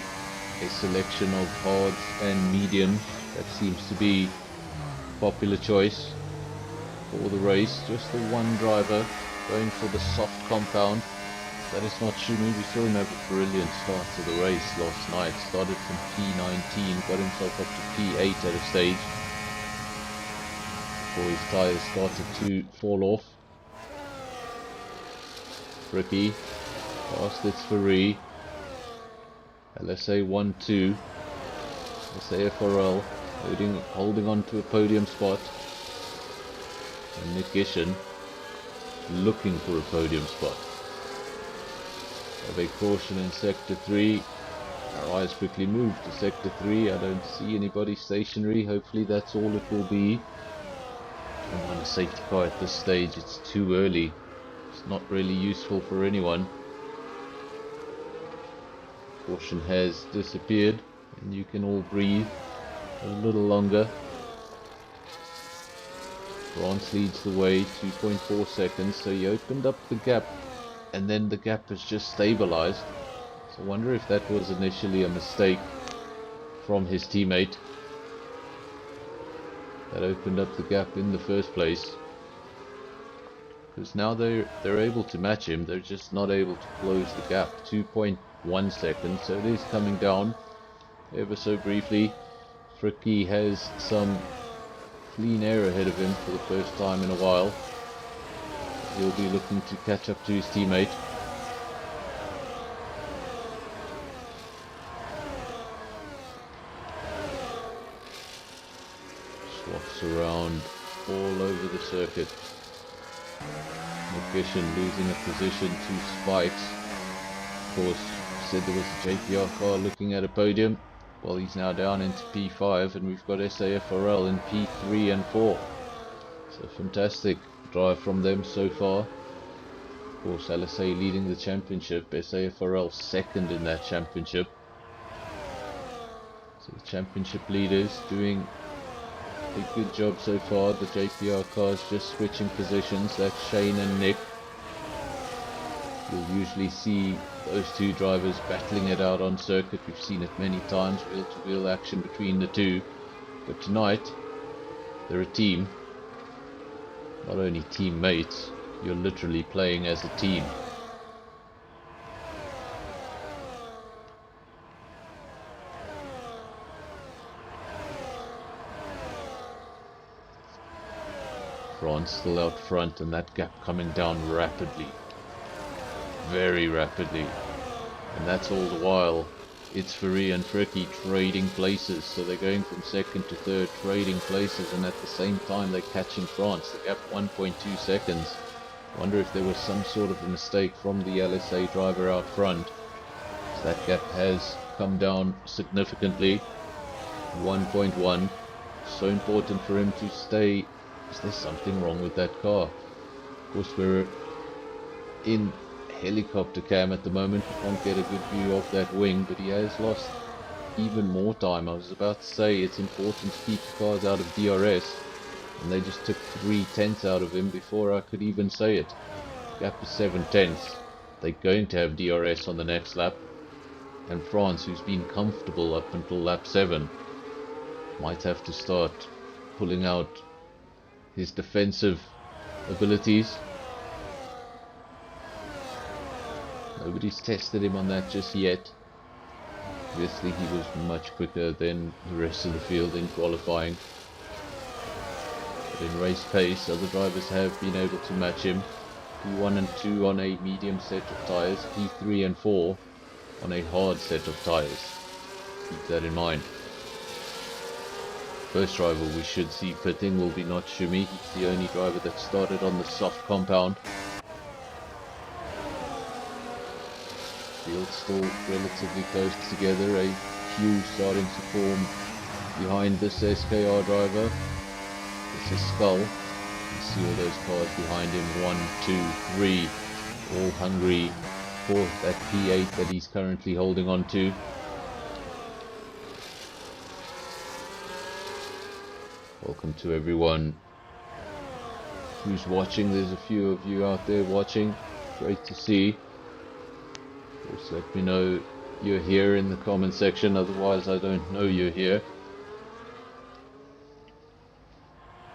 a selection of hards and mediums. That seems to be a popular choice for the race. Just the one driver going for the soft compound. That is not Shumi. We saw him have a brilliant start to the race last night. Started from P19, got himself up to P8 at a stage before his tyres started to fall off. Ricky, past It's Ferrari. LSA 1-2. SAFRL holding on to a podium spot. And Nick Gishan looking for a podium spot. Have a caution in sector 3. Our eyes quickly move to sector 3. I don't see anybody stationary. Hopefully that's all it will be. Don't want a safety car at this stage. It's too early. It's not really useful for anyone. Caution has disappeared and you can all breathe a little longer. France leads the way, 2.4 seconds, so he opened up the gap and then the gap has just stabilized. So I wonder if that was initially a mistake from his teammate that opened up the gap in the first place. Because now they're able to match him, they're just not able to close the gap. 2.1 seconds, so it is coming down ever so briefly. Fricky has some clean air ahead of him for the first time in a while. He'll be looking to catch up to his teammate. Swaps around all over the circuit. McGishan losing a position to Spikes. Of course, said there was a JPR car looking at a podium. Well, he's now down into P5 and we've got SAFRL in P3 and 4. So fantastic drive from them so far. Of course, LSA leading the championship, SAFRL second in that championship. So the championship leaders doing a good job so far. The JPR cars just switching positions. That's Shane and Nick. You'll usually see those two drivers battling it out on circuit. We've seen it many times, wheel-to-wheel action between the two. But tonight, they're a team. Not only teammates, you're literally playing as a team. France still out front, and that gap coming down rapidly. Very rapidly. And that's all the while it's Ferry and Fricky trading places. So they're going from second to third, trading places, and at the same time they're catching France. The gap 1.2 seconds. I wonder if there was some sort of a mistake from the LSA driver out front. So that gap has come down significantly. 1.1. So important for him to stay. Is there something wrong with that car? Of course, we're in helicopter cam at the moment. We can't get a good view of that wing, but he has lost even more time. I was about to say it's important to keep the cars out of DRS, and they just took 3/10 out of him before I could even say it. Gap is 7/10. They're going to have DRS on the next lap, and France, who's been comfortable up until lap 7, might have to start pulling out his defensive abilities. Nobody's tested him on that just yet. Obviously he was much quicker than the rest of the field in qualifying. But in race pace, other drivers have been able to match him. P1 and 2 on a medium set of tyres, P3 and 4 on a hard set of tyres. Keep that in mind. First driver we should see pitting will be Natsumi. He's the only driver that started on the soft compound. Field still relatively close together. A queue starting to form behind this SKR driver. This is Skull. You see all those cars behind him. 1, 2, 3. All hungry for that P8 that he's currently holding on to. Welcome to everyone who's watching. There's a few of you out there watching. Great to see. Also let me know you're here in the comment section, otherwise I don't know you're here.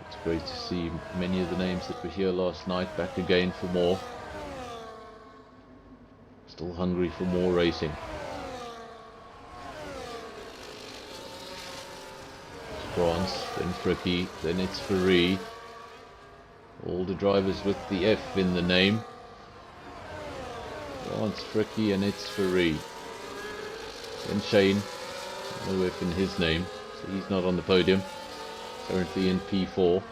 It's great to see many of the names that were here last night back again for more. Still hungry for more racing. France, then Fricky, then it's Ferry. All the drivers with the F in the name. France, Fricky, and it's Ferry. Then Shane, no F in his name, so he's not on the podium. Currently in P4.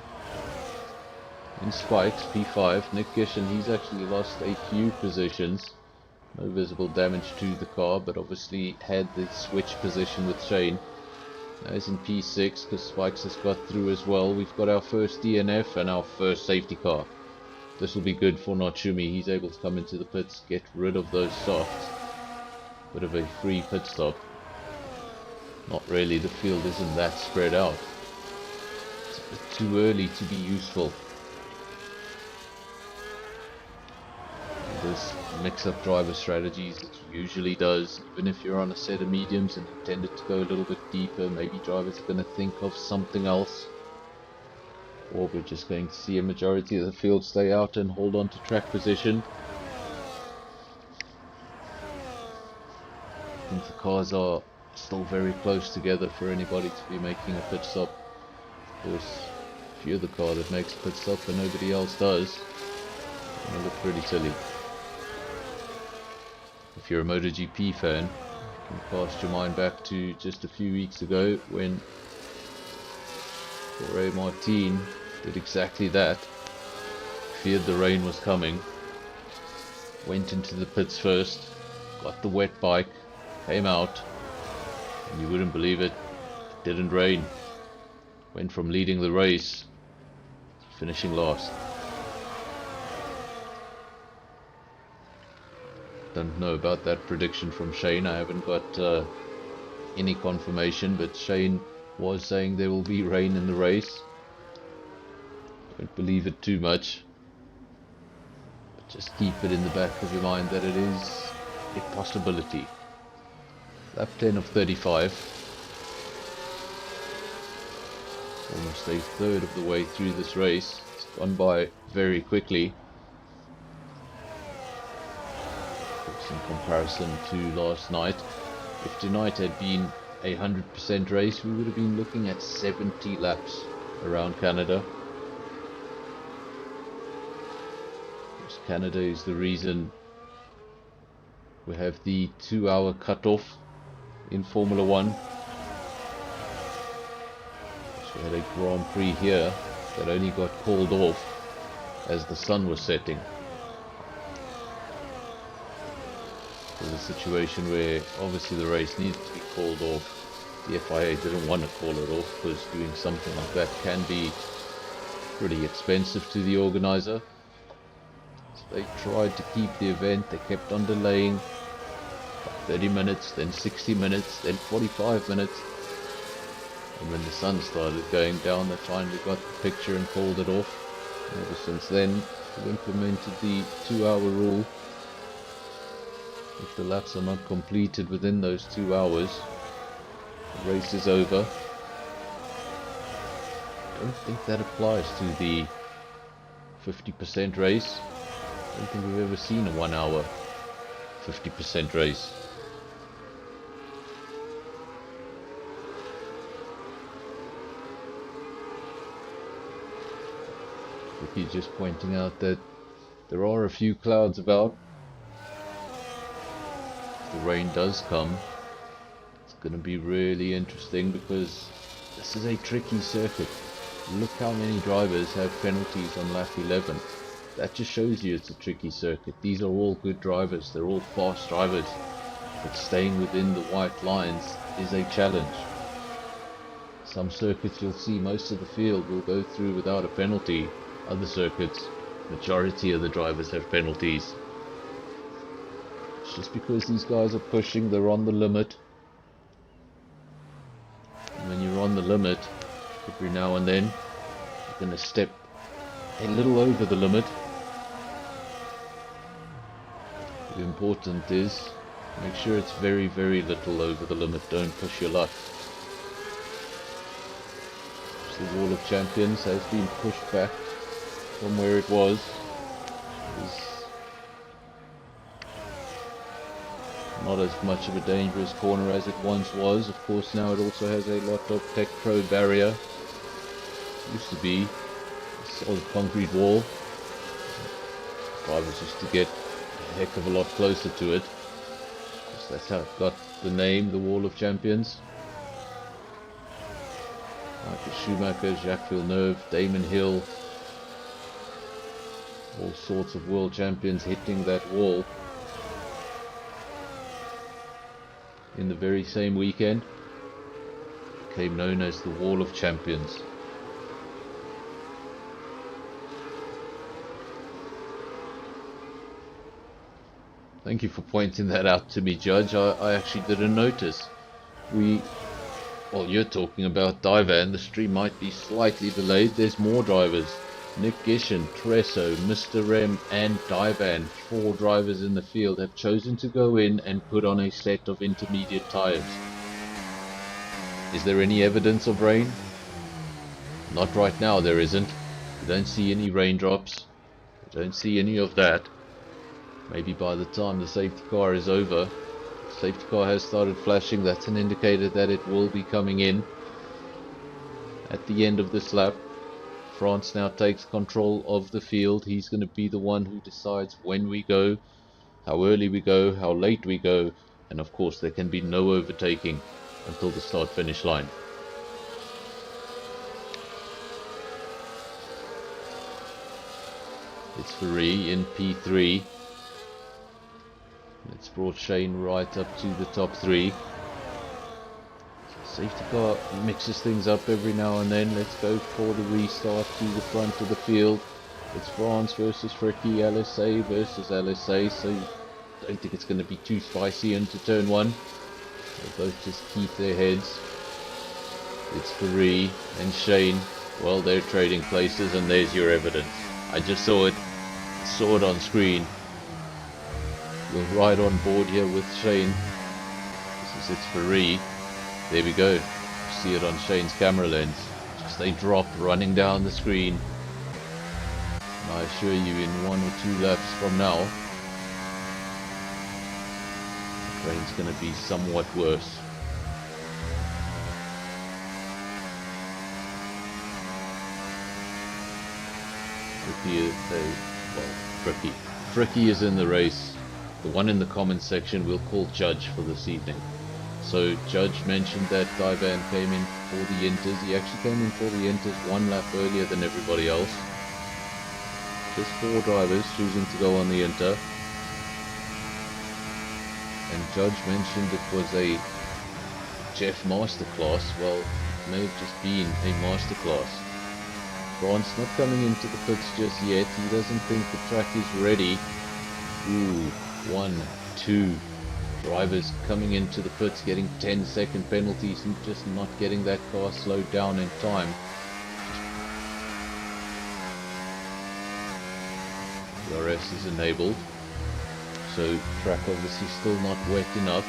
In Spikes, P5. Nick Gishan, he's actually lost a few positions. No visible damage to the car, but obviously had the switch position with Shane. Now he's in P6 because Spikes has got through as well. We've got our first DNF and our first safety car. This will be good for Natsumi. He's able to come into the pits, get rid of those softs. Bit of a free pit stop. Not really, the field isn't that spread out. It's a bit too early to be useful. This mix-up driver strategies, it usually does. Even if you're on a set of mediums and intended to go a little bit deeper, maybe drivers are going to think of something else. Or we're just going to see a majority of the field stay out and hold on to track position. I think the cars are still very close together for anybody to be making a pit stop. Of course, if you're the car that makes a pit stop and nobody else does, it's going to look pretty silly. If you're a MotoGP fan, you can cast your mind back to just a few weeks ago when Jorge Martin did exactly that. Feared the rain was coming, went into the pits first, got the wet bike, came out, and you wouldn't believe it, it didn't rain. Went from leading the race finishing last. Don't know about that prediction from Shane. I haven't got any confirmation, but Shane was saying there will be rain in the race. Don't believe it too much, but just keep it in the back of your mind that it is a possibility. Lap 10 of 35. Almost a third of the way through this race. It's gone by very quickly. In comparison to last night. If tonight had been a 100% race, we would have been looking at 70 laps around Canada. Because Canada is the reason we have the 2-hour cutoff in Formula 1. So we had a Grand Prix here that only got called off as the sun was setting. There's a situation where obviously the race needed to be called off. The FIA didn't want to call it off because doing something like that can be pretty expensive to the organizer. So they tried to keep the event. They kept on delaying. 30 minutes, then 60 minutes, then 45 minutes. And when the sun started going down, they finally got the picture and called it off. And ever since then, they've implemented the 2-hour rule. If the laps are not completed within those 2 hours, the race is over. I don't think that applies to the 50% race. I don't think we've ever seen a 1 hour 50% race. He's just pointing out that there are a few clouds about. If the rain does come, it's going to be really interesting because this is a tricky circuit. Look how many drivers have penalties on lap 11. That just shows you it's a tricky circuit. These are all good drivers, they're all fast drivers, but staying within the white lines is a challenge. Some circuits you'll see most of the field will go through without a penalty. Other circuits, majority of the drivers have penalties. It's just because these guys are pushing, they're on the limit. And when you're on the limit, every now and then, you're going to step a little over the limit. The important is, make sure it's very, very little over the limit. Don't push your luck. The Wall of Champions has been pushed back from where it was. It's not as much of a dangerous corner as it once was. Of course, now it also has a lot of Tech Pro barrier. It used to be a solid concrete wall. Drivers used to get a heck of a lot closer to it. That's how it got the name, the Wall of Champions. Michael Schumacher, Jacques Villeneuve, Damon Hill, all sorts of world champions hitting that wall in the very same weekend. Became known as the Wall of Champions. Thank you for pointing that out to me, Judge. I actually didn't notice. Well, you're talking about Divan. The stream might be slightly delayed. There's more drivers. Nick Gishin, Tresso, Mr. Rem and Divan, 4 drivers in the field, have chosen to go in and put on a set of intermediate tyres. Is there any evidence of rain? Not right now, there isn't. We don't see any raindrops. We don't see any of that. Maybe by the time the safety car is over, the safety car has started flashing. That's an indicator that it will be coming in at the end of this lap. France now takes control of the field. He's going to be the one who decides when we go, how early we go, how late we go, and of course there can be no overtaking until the start-finish line. It's Ferrari in P3. It's brought Shane right up to the top 3. Safety car mixes things up every now and then. Let's go for the restart to the front of the field. It's France versus Fricky, LSA versus LSA, so I don't think it's going to be too spicy into turn one. They'll both just keep their heads. It's Faree and Shane. Well, they're trading places, and there's your evidence. I just saw it on screen. We're right on board here with Shane. It's Faree. There we go. You see it on Shane's camera lens. Just a drop running down the screen. And I assure you, in 1 or 2 laps from now, the train's going to be somewhat worse. Fricky is in the race. The one in the comments section we'll call Judge for this evening. So Judge mentioned that Divan came in for the Inters. He actually came in for the Inters 1 lap earlier than everybody else. Just 4 drivers choosing to go on the Inter. And Judge mentioned it was a Jeff masterclass. Well, it may have just been a masterclass. France not coming into the pits just yet. He doesn't think the track is ready. Ooh, 1, 2 drivers coming into the pits getting 10-second penalties and just not getting that car slowed down in time. DRS is enabled, so track obviously still not wet enough.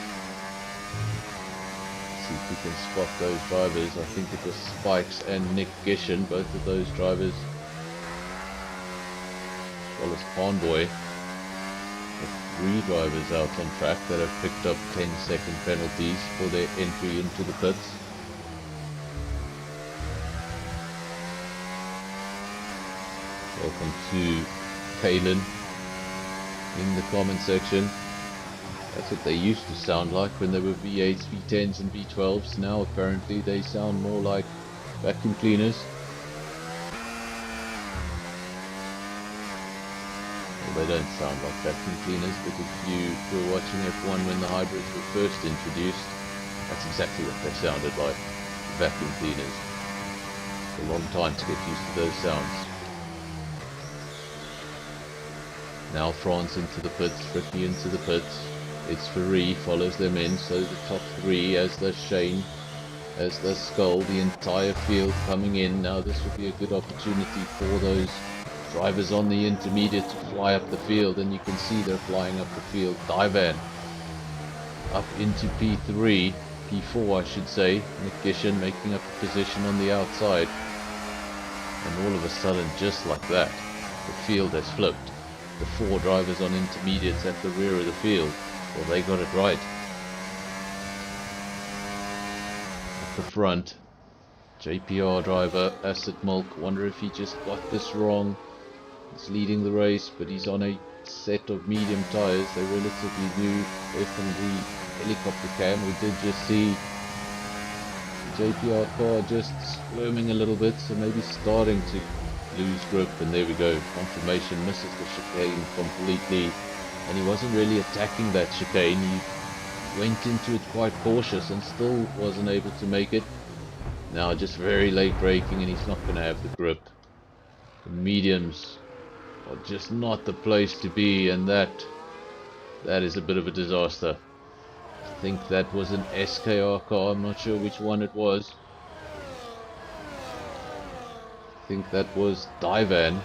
See if we can spot those drivers. I think it was Spikes and Nick Gishin, both of those drivers, as well as Convoy. 3 drivers out on track that have picked up 10-second penalties for their entry into the pits. Welcome to Kalen in the comment section. That's what they used to sound like when they were V8s, V10s and V12s. Now apparently they sound more like vacuum cleaners. Well, they don't sound like vacuum cleaners, but if you were watching F1 when the hybrids were first introduced, that's exactly what they sounded like, vacuum cleaners. It's a long time to get used to those sounds. Now France into the pits, Fricky into the pits. It's Faree, follows them in, so the top 3, as does Shane, as does Skull, the entire field coming in. Now this will be a good opportunity for those drivers on the intermediate to fly up the field, and you can see they're flying up the field. Divan up into P3, P4 I should say. Nick Gishin making up a position on the outside, and all of a sudden, just like that, the field has flipped. The 4 drivers on intermediates at the rear of the field, well, they got it right. At the front, JPR driver Acid Milk, wonder if he just got this wrong. He's leading the race, but he's on a set of medium tyres. They're relatively new. They're from the helicopter cam. We did just see the JPR car just squirming a little bit, so maybe starting to lose grip, and there we go. Confirmation, misses the chicane completely, and he wasn't really attacking that chicane. He went into it quite cautious and still wasn't able to make it. Now just very late braking, and he's not going to have the grip. The mediums are just not the place to be, and that is a bit of a disaster. I think that was an SKR car. I'm not sure which one it was. I think that was Divan.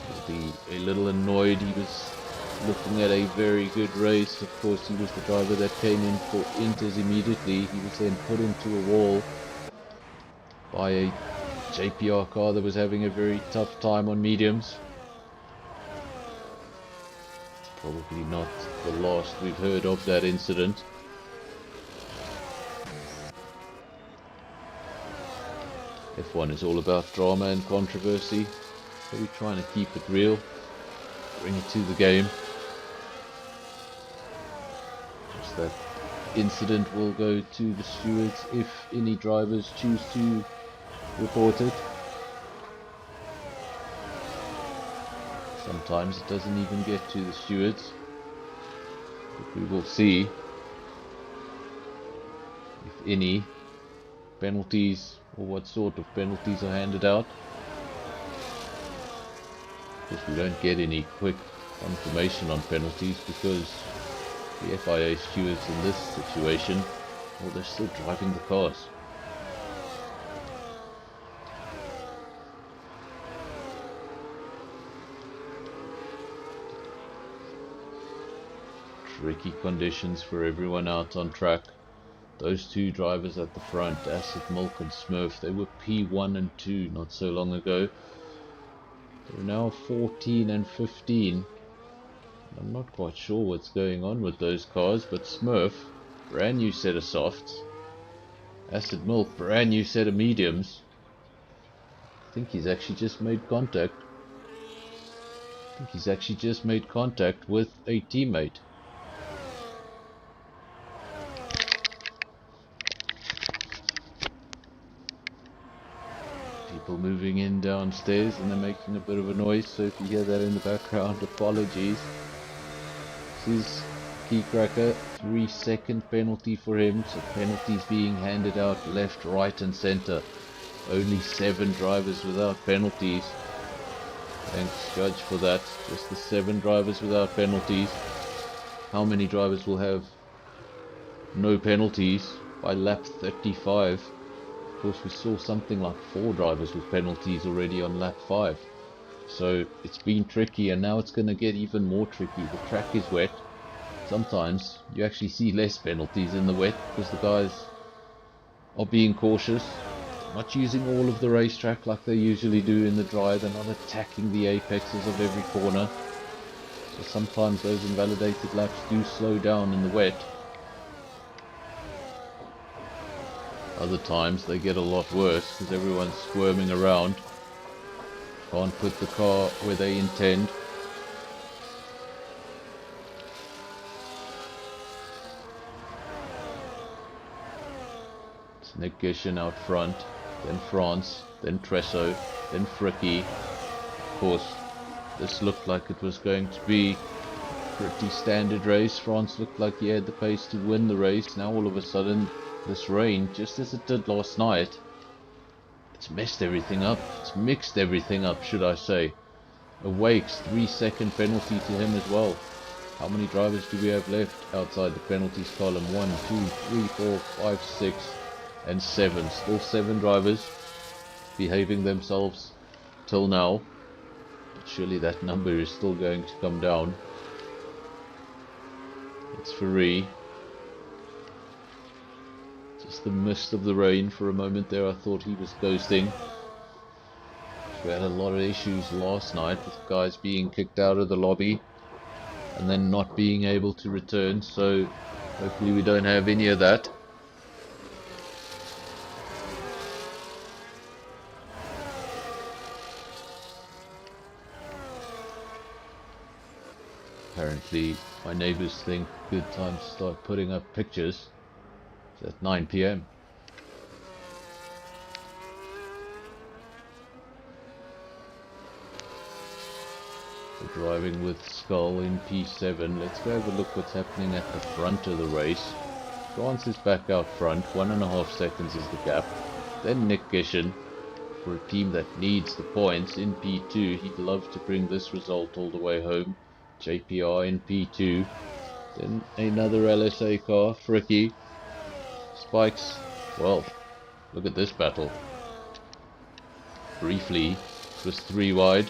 He'll be a little annoyed. He was looking at a very good race. Of course, he was the driver that came in for Inters immediately. He was then put into a wall by a JPR car that was having a very tough time on mediums. It's probably not the last we've heard of that incident. F1 is all about drama and controversy, so we're trying to keep it real, bring it to the game. Just that incident will go to the stewards if any drivers choose to report it. Sometimes it doesn't even get to the stewards, but we will see if any penalties, or what sort of penalties are handed out. Of course, we don't get any quick confirmation on penalties because the FIA stewards in this situation, well, they're still driving the cars. Tricky conditions for everyone out on track. Those two drivers at the front, Acid Milk and Smurf, they were P1 and 2 not so long ago. They're now 14 and 15. I'm not quite sure what's going on with those cars, but Smurf, brand new set of softs. Acid Milk, brand new set of mediums. I think he's actually just made contact. With a teammate. People moving in downstairs and they're making a bit of a noise, so if you hear that in the background, apologies. This is Key Cracker, 3-second penalty for him, so penalties being handed out left, right and center. Only 7 drivers without penalties. Thanks Judge for that, just the 7 drivers without penalties. How many drivers will have no penalties by lap 35? Of course, we saw something like 4 drivers with penalties already on lap 5. So it's been tricky, and now it's going to get even more tricky. The track is wet. Sometimes you actually see less penalties in the wet because the guys are being cautious. They're not using all of the racetrack like they usually do in the dry. They're not attacking the apexes of every corner. So sometimes those invalidated laps do slow down in the wet. Other times they get a lot worse because everyone's squirming around. Can't put the car where they intend. It's Nick Gishin out front, then France, then Tresso, then Fricky. Of course, this looked like it was going to be a pretty standard race. France looked like he had the pace to win the race. Now all of a sudden, this rain, just as it did last night, it's messed everything up. It's mixed everything up, should I say. Awakes, 3-second penalty to him as well. How many drivers do we have left outside the penalties column? 1, 2, 3, 4, 5, 6 and 7. Still 7 drivers behaving themselves till now. But surely that number is still going to come down. It's Ferrari. Just the mist of the rain. For a moment there I thought he was ghosting. We had a lot of issues last night with guys being kicked out of the lobby and then not being able to return, so hopefully we don't have any of that. Apparently my neighbors think good time to start putting up pictures. It's at 9 PM. We're driving with Skull in P7. Let's go have a look what's happening at the front of the race. France is back out front. 1.5 seconds is the gap. Then Nick Gishin, for a team that needs the points, in P2. He'd love to bring this result all the way home. JPR in P2. Then another LSA car, Fricky. Spikes, well, look at this battle. Briefly, it was 3 wide.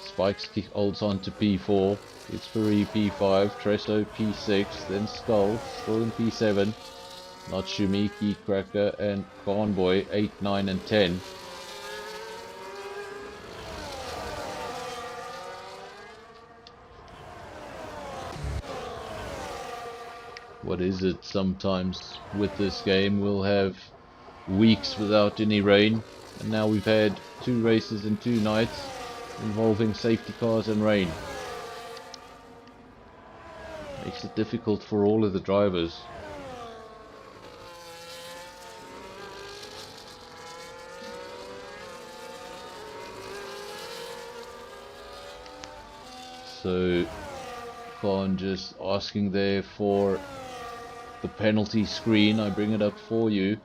Spikes holds on to P4. It's Ferrari P5, Tresso P6, then Skull, still in P7. Natsumi, Key Cracker, and Convoy 8, 9, and 10. What is it sometimes with this game? We'll have weeks without any rain, and now we've had 2 races in 2 nights involving safety cars and rain. Makes it difficult for all of the drivers. So Khan just asking there for the penalty screen. I bring it up for you,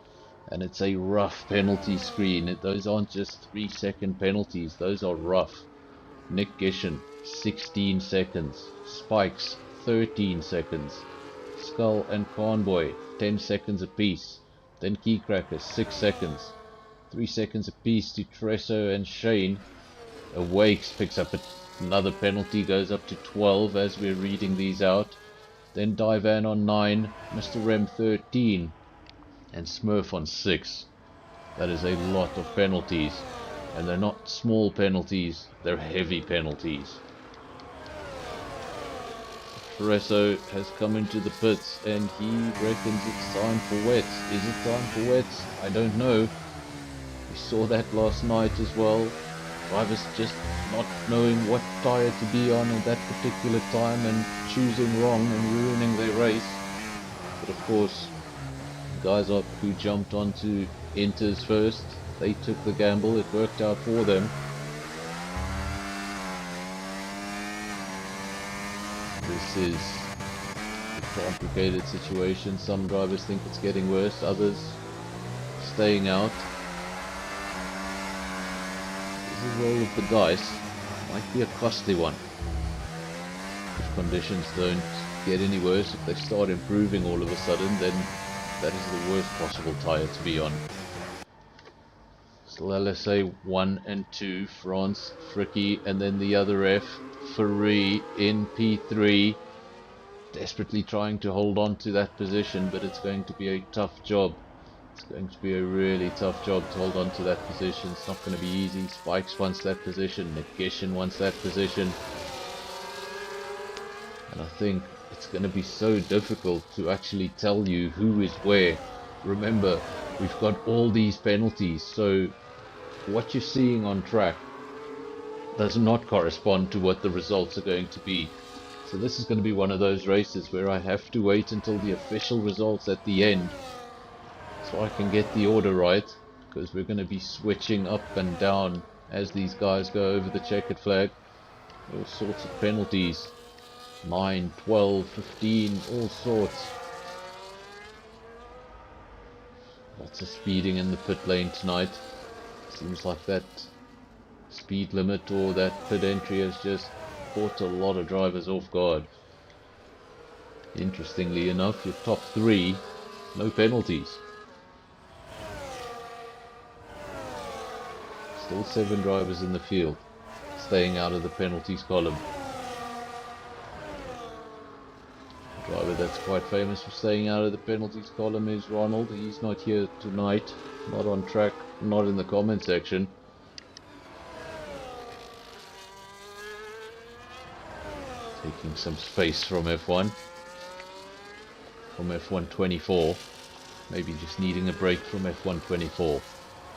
and it's a rough penalty screen. Those aren't just 3-second penalties, those are rough. Nick Gishin, 16 seconds. Spikes, 13 seconds. Skull and Conboy, 10 seconds apiece. Then Keycracker, 6 seconds. 3 seconds apiece to Tresso and Shane. Awakes picks up another penalty, goes up to 12 as we're reading these out. Then Divan on 9, Mr. Rem 13, and Smurf on 6. That is a lot of penalties. And they're not small penalties, they're heavy penalties. Tresso has come into the pits and he reckons it's time for wets. Is it time for wets? I don't know. We saw that last night as well. Drivers just not knowing what tyre to be on at that particular time and choosing wrong and ruining their race. But of course, the guys who jumped onto Inters first, they took the gamble, it worked out for them. This is a complicated situation. Some drivers think it's getting worse, others staying out. This is roll of the dice. Might be a costly one. If conditions don't get any worse, if they start improving all of a sudden, then that is the worst possible tyre to be on. Still LSA 1 and 2, France, Fricky, and then the other F, Ferrari in P3, desperately trying to hold on to that position, but it's going to be a tough job. It's going to be a really tough job to hold on to that position. It's not going to be easy. Spikes wants that position, Nick Gishin wants that position, and I think it's going to be so difficult to actually tell you who is where. Remember, we've got all these penalties, so what you're seeing on track does not correspond to what the results are going to be. So this is going to be one of those races where I have to wait until the official results at the end so I can get the order right, because we're going to be switching up and down as these guys go over the checkered flag. All sorts of penalties, 9, 12, 15, all sorts. Lots of speeding in the pit lane tonight. Seems like that speed limit or that pit entry has just caught a lot of drivers off guard. Interestingly enough, your top 3, no penalties. Still 7 drivers in the field, staying out of the penalties column. A driver that's quite famous for staying out of the penalties column is Ronald. He's not here tonight, not on track, not in the comment section. Taking some space from F1, from F124, maybe just needing a break from F124.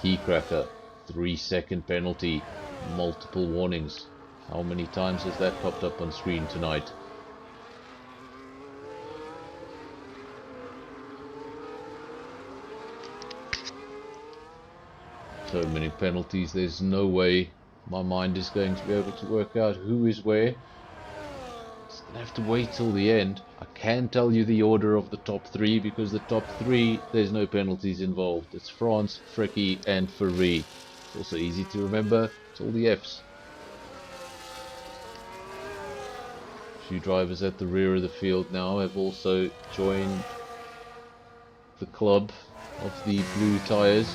Keycracker, 3-second penalty, multiple warnings. How many times has that popped up on screen tonight? So many penalties, there's no way my mind is going to be able to work out who is where. Just gonna have to wait till the end. I can tell you the order of the top 3, because the top 3, there's no penalties involved. It's France, Fricky, and Ferrari. It's also easy to remember, it's all the Fs. A few drivers at the rear of the field now have also joined the club of the blue tyres.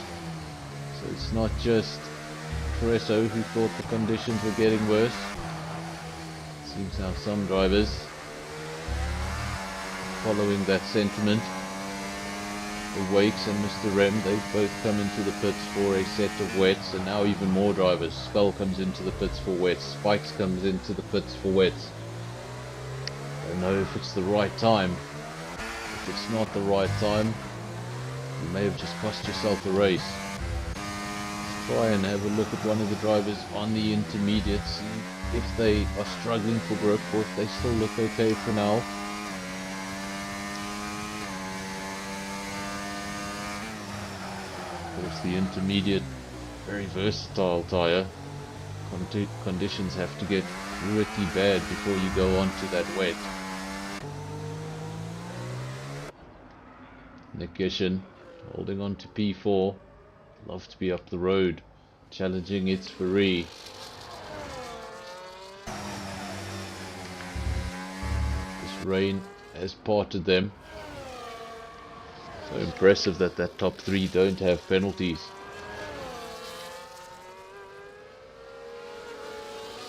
So it's not just Tresso who thought the conditions were getting worse. It seems now some drivers following that sentiment. The Wakes and Mr. Rem, they've both come into the pits for a set of wets, and now even more drivers. Skull comes into the pits for wets, Spikes comes into the pits for wets. Don't know if it's the right time. If it's not the right time, you may have just cost yourself a race. Try and have a look at one of the drivers on the intermediates, see if they are struggling for grip or if they still look okay for now. Of course, the intermediate, very versatile tyre. Conditions have to get pretty bad before you go on to that wet. Nick Gishin holding on to P4. Love to be up the road, challenging its Free. This rain has parted them. So impressive that that top 3 don't have penalties.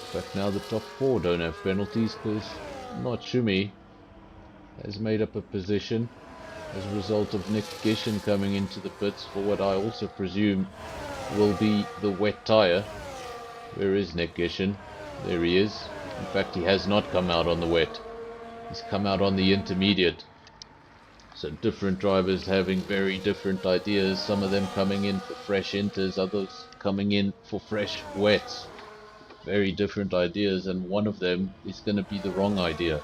In fact, now the top 4 don't have penalties because Not Shumi has made up a position as a result of Nick Gishin coming into the pits for what I also presume will be the wet tyre. Where is Nick Gishin? There he is. In fact, he has not come out on the wet. He's come out on the intermediate. So different drivers having very different ideas. Some of them coming in for fresh inters, others coming in for fresh wets. Very different ideas, and one of them is going to be the wrong idea.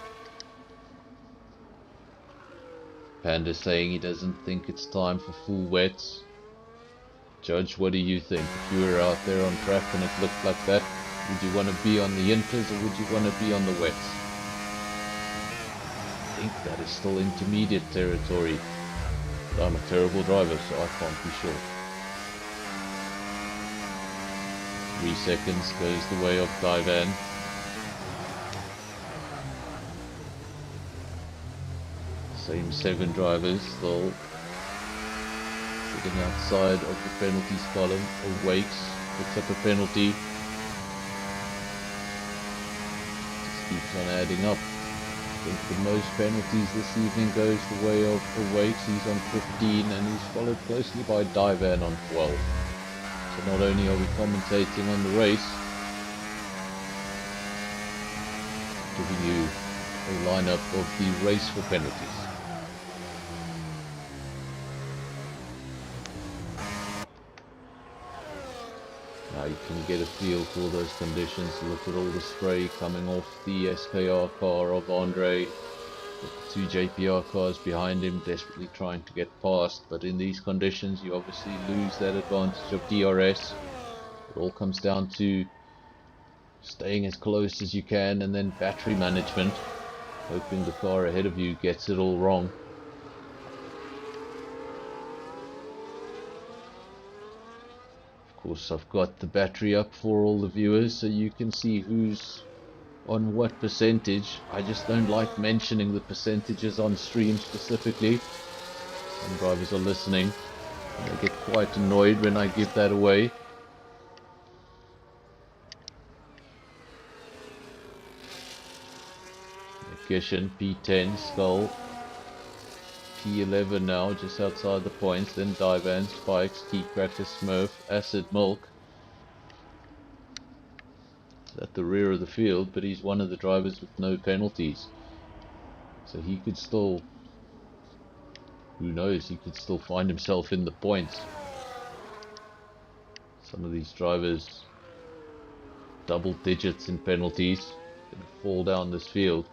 Panda saying he doesn't think it's time for full wets. Judge, what do you think? If you were out there on track and it looked like that, would you want to be on the inters or would you want to be on the wets? I think that is still intermediate territory. But I'm a terrible driver, so I can't be sure. 3 seconds goes the way of Divan. Same 7 drivers still sitting outside of the penalties column. Awakes, picks up a penalty. Just keeps on adding up. I think the most penalties this evening goes the way of Awakes. He's on 15 and he's followed closely by Divan on 12. So not only are we commentating on the race, giving you a lineup of the race for penalties. Now you can get a feel for those conditions. Look at all the spray coming off the SKR car of Andre. The 2 JPR cars behind him desperately trying to get past, but in these conditions you obviously lose that advantage of DRS. It all comes down to staying as close as you can and then battery management, hoping the car ahead of you gets it all wrong. Of course, I've got the battery up for all the viewers so you can see who's on what percentage. I just don't like mentioning the percentages on stream specifically. Some drivers are listening and they get quite annoyed when I give that away. Gishin, P10, Skull, P11 now, just outside the points, then Divan, Spikes, Keycracker, Smurf, Acid Milk. At the rear of the field, but he's one of the drivers with no penalties, so he could still, who knows, he could still find himself in the points. Some of these drivers double digits in penalties, gonna fall down this field,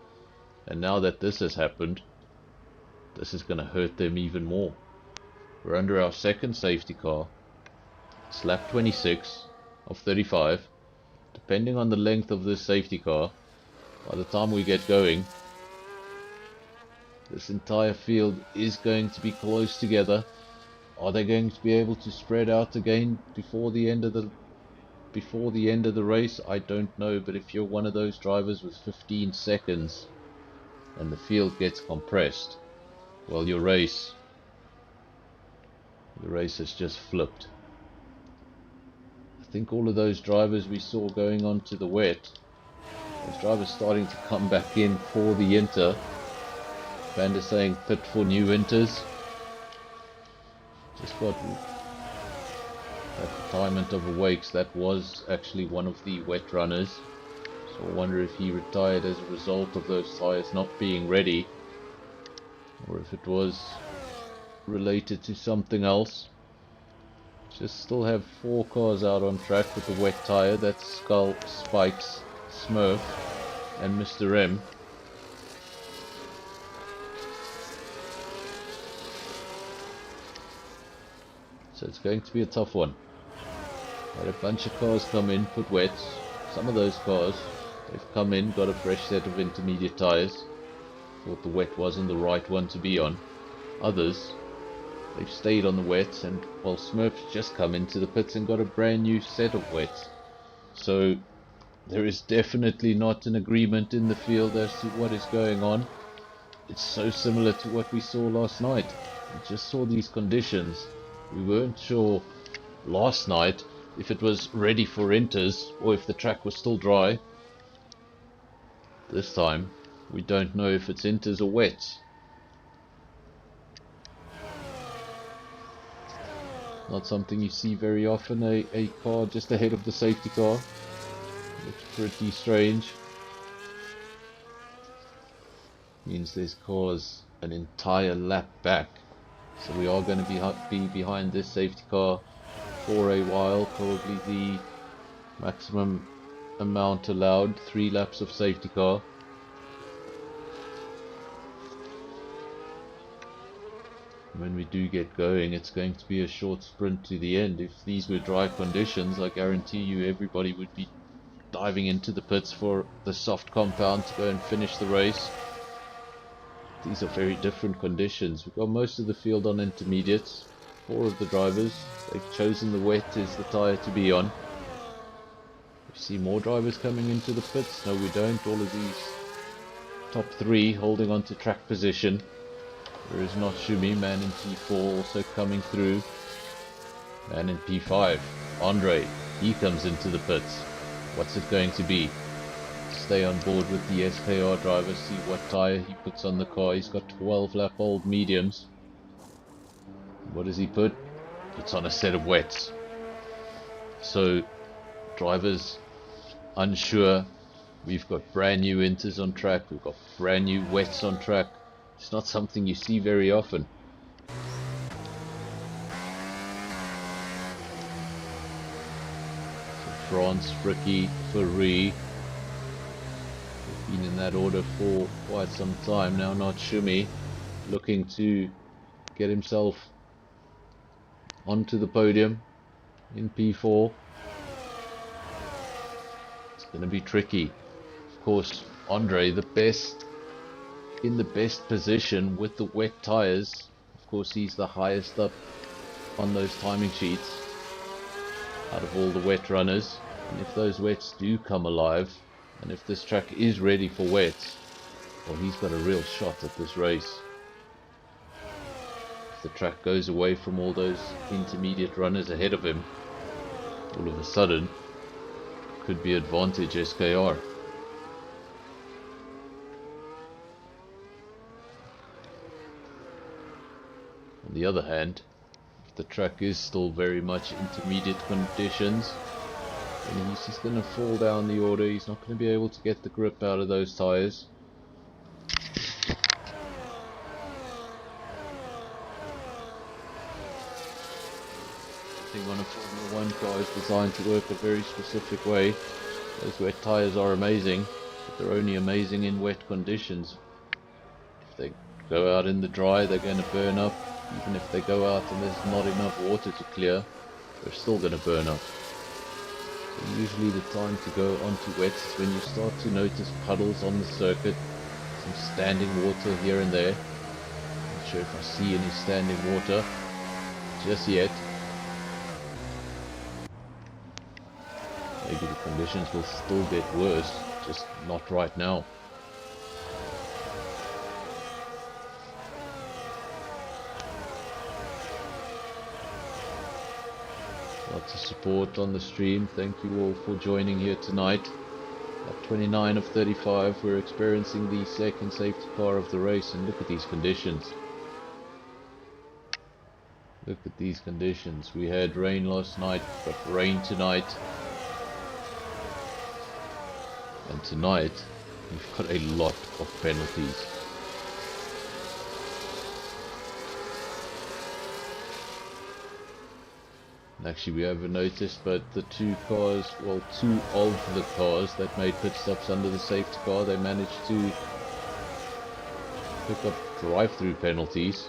and now that this has happened, this is gonna hurt them even more. We're under our second safety car. It's lap 26 of 35. Depending on the length of this safety car, by the time we get going, this entire field is going to be close together. Are they going to be able to spread out again before the end of the race? I don't know, but if you're one of those drivers with 15 seconds and the field gets compressed, well, your race has just flipped. I think all of those drivers we saw going on to the wet, those drivers starting to come back in for the inter. Vander saying pit for new inters. Just got that retirement of Awakes. That was actually one of the wet runners. So I wonder if he retired as a result of those tyres not being ready, or if it was related to something else. Just still have 4 cars out on track with the wet tyre. That's Skull, Spikes, Smurf and Mr. M. So it's going to be a tough one. Had a bunch of cars come in, put wets. Some of those cars, they've come in, got a fresh set of intermediate tyres. Thought the wet wasn't the right one to be on. Others They've stayed on the wets, and well, Smurf's just come into the pits and got a brand new set of wets. So there is definitely not an agreement in the field as to what is going on. It's so similar to what we saw last night. We just saw these conditions. We weren't sure last night if it was ready for inters or if the track was still dry. This time we don't know if it's inters or wets. Not something you see very often, a car just ahead of the safety car. Looks pretty strange. Means there's cars an entire lap back. So we are going to be behind this safety car for a while. Probably the maximum amount allowed, 3 laps of safety car. When we do get going, it's going to be a short sprint to the end. If these were dry conditions, I guarantee you everybody would be diving into the pits for the soft compound to go and finish the race. These are very different conditions. We've got most of the field on intermediates. 4 of the drivers, they've chosen the wet as the tyre to be on. We see more drivers coming into the pits. No, we don't. All of these top 3 holding on to track position. There is not Shumi, man in P4 also coming through. Man in P5, Andre, he comes into the pits. What's it going to be? Stay on board with the SKR driver, see what tyre he puts on the car. He's got 12 lap old mediums. What does he put? Puts on a set of wets. So drivers unsure. We've got brand new inters on track, we've got brand new wets on track. It's not something you see very often. So France, Ricky, Ferrari. They've been in that order for quite some time now. Not Shumi, looking to get himself onto the podium in P4. It's going to be tricky. Of course, Andre, in the best position with the wet tires. Of course, he's the highest up on those timing sheets out of all the wet runners. And if those wets do come alive, and if this track is ready for wets, well, he's got a real shot at this race. If the track goes away from all those intermediate runners ahead of him, all of a sudden could be advantage SKR. On the other hand, if the track is still very much intermediate conditions, then he's just going to fall down the order. He's not going to be able to get the grip out of those tyres. I think on a Formula 1 car is designed to work a very specific way. Those wet tyres are amazing, but they're only amazing in wet conditions. If they go out in the dry, they're going to burn up. Even if they go out and there's not enough water to clear, they're still going to burn up. So usually the time to go onto wets is when you start to notice puddles on the circuit, some standing water here and there. Not sure if I see any standing water just yet. Maybe the conditions will still get worse, just not right now. Lots of support on the stream. Thank you all for joining here tonight. At 29 of 35, we're experiencing the second safety car of the race, and look at these conditions. Look at these conditions. We had rain last night, but rain tonight. And tonight, we've got a lot of penalties. Actually, we haven't noticed, but the 2 cars, well, 2 of the cars that made pit stops under the safety car, they managed to pick up drive-through penalties.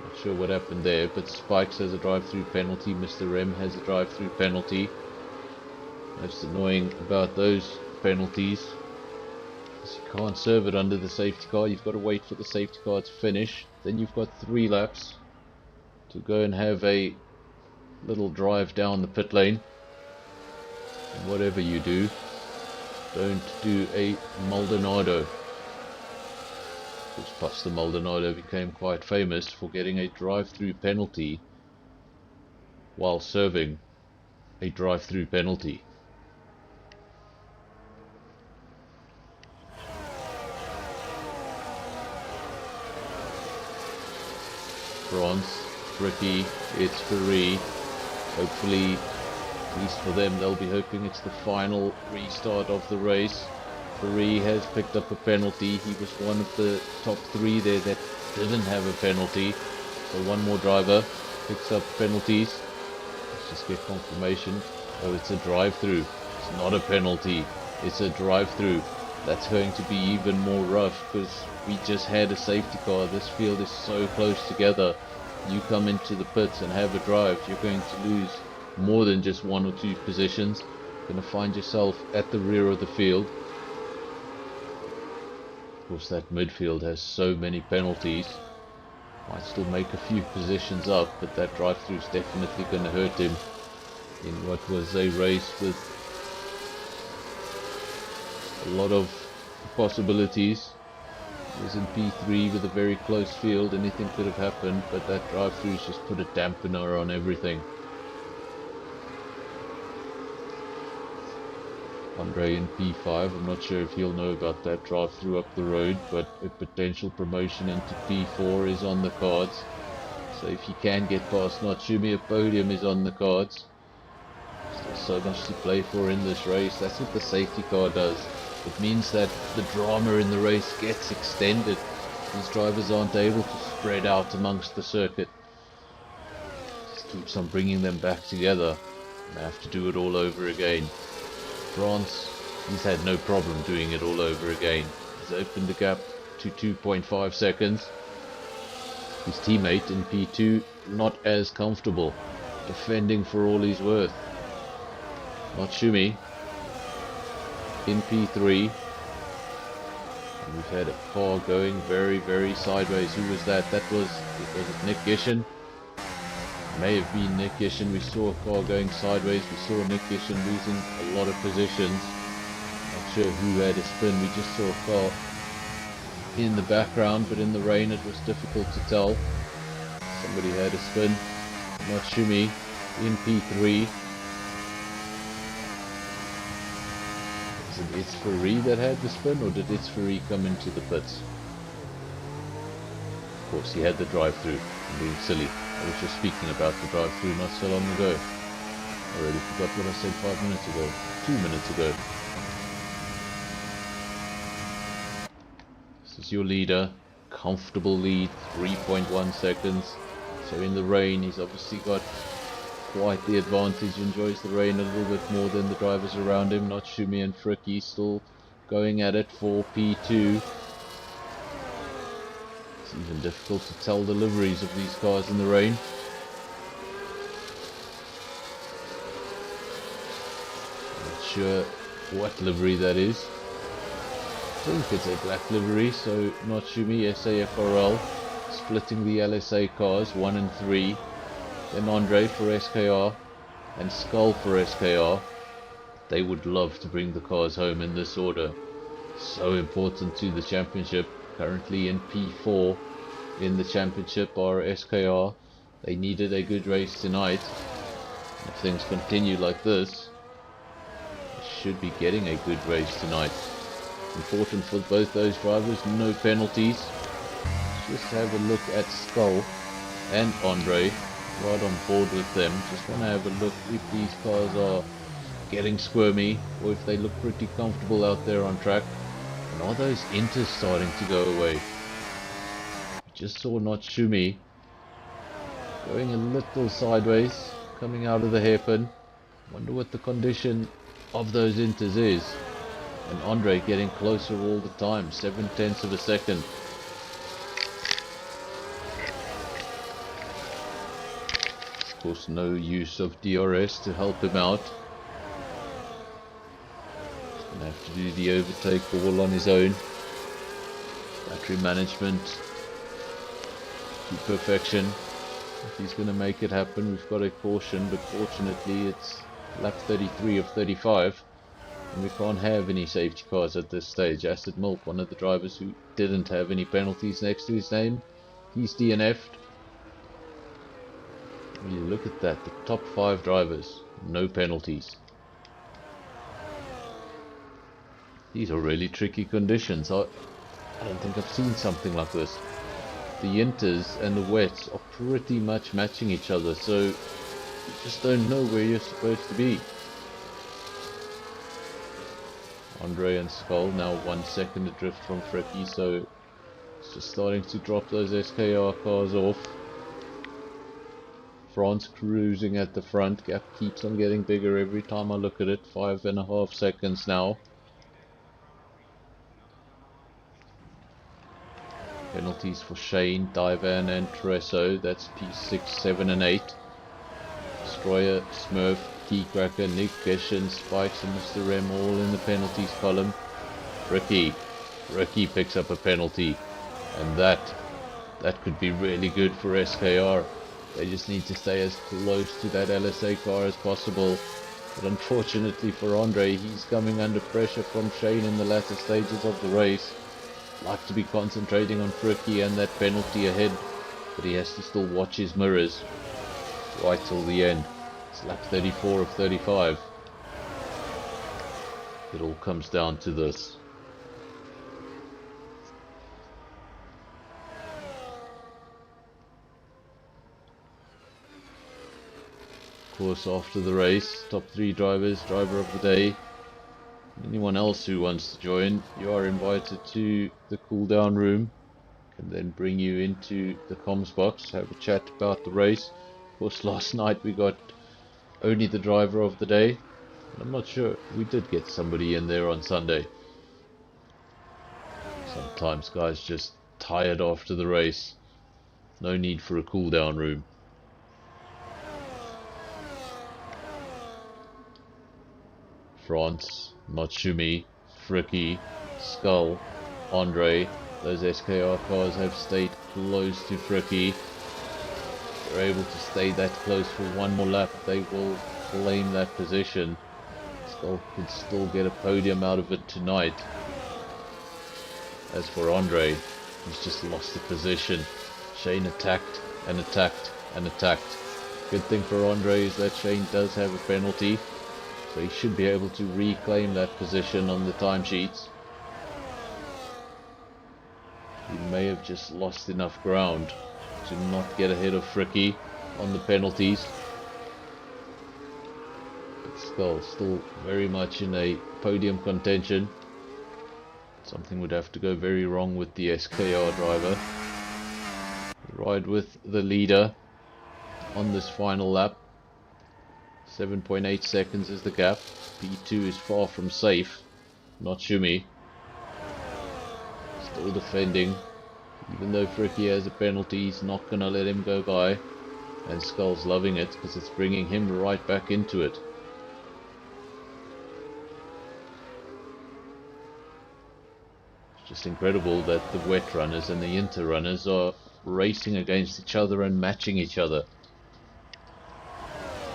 Not sure what happened there, but Spikes has a drive-through penalty, Mr. Rem has a drive-through penalty. Most annoying about those penalties is you can't serve it under the safety car. You've got to wait for the safety car to finish. Then you've got 3 laps to go and have a little drive down the pit lane. And whatever you do, don't do a Maldonado. Because Pastor Maldonado became quite famous for getting a drive-through penalty while serving a drive-through penalty. Bronze, Ricky, it's Ferrari. Hopefully, at least for them, they'll be hoping it's the final restart of the race. Ferrari has picked up a penalty. He was one of the top 3 there that didn't have a penalty. So one more driver picks up penalties. Let's just get confirmation. Oh, it's a drive-through. It's not a penalty. It's a drive-through. That's going to be even more rough because we just had a safety car. This field is so close together. You come into the pits and have a drive, you're going to lose more than just 1 or 2 positions. You're going to find yourself at the rear of the field. Of course, that midfield has so many penalties. Might still make a few positions up, but that drive-through is definitely going to hurt him in what was a race with a lot of possibilities. He was in P3 with a very close field. Anything could have happened, but that drive-through's just put a dampener on everything. Andre in P5, I'm not sure if he'll know about that drive-through up the road, but a potential promotion into P4 is on the cards. So if he can get past Natsumi, a podium is on the cards. Still so much to play for in this race. That's what the safety car does. It means that the drama in the race gets extended. These drivers aren't able to spread out amongst the circuit. Just keeps on bringing them back together. And they have to do it all over again. France, he's had no problem doing it all over again. He's opened the gap to 2.5 seconds. His teammate in P2, not as comfortable, defending for all he's worth. Natsumi in P3. And we've had a car going very, very sideways. Who was that? Was it Nick Gishin? May have been Nick Gishin. We saw a car going sideways. We saw Nick Gishin losing a lot of positions. Not sure who had a spin. We just saw a car in the background, but in the rain it was difficult to tell. Somebody had a spin. Natsumi in P3. Is it Itzfari that had the spin, or did Itzfari come into the pits? Of course, he had the drive-through. I'm being silly. I was just speaking about the drive-through not so long ago. I already forgot what I said 5 minutes ago. 2 minutes ago. This is your leader. Comfortable lead. 3.1 seconds. So in the rain, he's obviously got quite the advantage. Enjoys the rain a little bit more than the drivers around him. Natsumi and Frickie still going at it for P2. It's even difficult to tell the liveries of these cars in the rain. Not sure what livery that is. I think it's a black livery, so Natsumi, SAFRL, splitting the LSA cars 1 and 3. Then Andre for SKR and Skull for SKR. They would love to bring the cars home in this order. So important to the championship. Currently in P4 in the championship are SKR. They needed a good race tonight. And if things continue like this, they should be getting a good race tonight. Important for both those drivers, no penalties. Let's just have a look at Skull and Andre. Right on board with them. Just want to have a look if these cars are getting squirmy or if they look pretty comfortable out there on track. And are those inters starting to go away? We just saw Natsumi going a little sideways, coming out of the hairpin. Wonder what the condition of those inters is. And Andre getting closer all the time, 0.7 of a second. Of course, no use of DRS to help him out. He's going to have to do the overtake all on his own. Battery management to perfection. If he's going to make it happen, we've got a caution, but fortunately it's lap 33 of 35, and we can't have any safety cars at this stage. Acid Milk, one of the drivers who didn't have any penalties next to his name, he's DNF'd. You look at that, the top 5 drivers, no penalties. These are really tricky conditions. I don't think I've seen something like this. The Yinters and the wets are pretty much matching each other, so you just don't know where you're supposed to be. Andre and Skull now 1 second adrift from Fricky, so it's just starting to drop those SKR cars off. France cruising at the front, gap keeps on getting bigger every time I look at it, 5.5 seconds now. Penalties for Shane, Divan and Tresso, that's P6, 7 and 8. Destroyer, Smurf, Keycracker, Nick, Geshin, Spikes and Mr. Rem all in the penalties column. Ricky picks up a penalty, and that could be really good for SKR. They just need to stay as close to that LSA car as possible. But unfortunately for Andre, he's coming under pressure from Shane in the latter stages of the race. Like to be concentrating on Fricky and that penalty ahead, but he has to still watch his mirrors right till the end. It's lap 34 of 35. It all comes down to this. Of course, after the race, top 3 drivers, driver of the day. Anyone else who wants to join, you are invited to the cool down room. Can then bring you into the comms box, have a chat about the race. Of course, last night we got only the driver of the day. I'm not sure, we did get somebody in there on Sunday. Sometimes guys just tired after the race. No need for a cool down room. France, Matsumi, Fricky, Skull, Andre. Those SKR cars have stayed close to Fricky. They're able to stay that close for one more lap. They will claim that position. Skull could still get a podium out of it tonight. As for Andre, he's just lost the position. Shane attacked and attacked and attacked. Good thing for Andre is that Shane does have a penalty, so he should be able to reclaim that position on the timesheets. He may have just lost enough ground to not get ahead of Fricky on the penalties. But Skull still very much in a podium contention. Something would have to go very wrong with the SKR driver. Ride with the leader on this final lap. 7.8 seconds is the gap. P2 is far from safe. Not Shumi. Still defending. Even though Fricky has a penalty, he's not going to let him go by. And Skull's loving it because it's bringing him right back into it. It's just incredible that the wet runners and the inter runners are racing against each other and matching each other.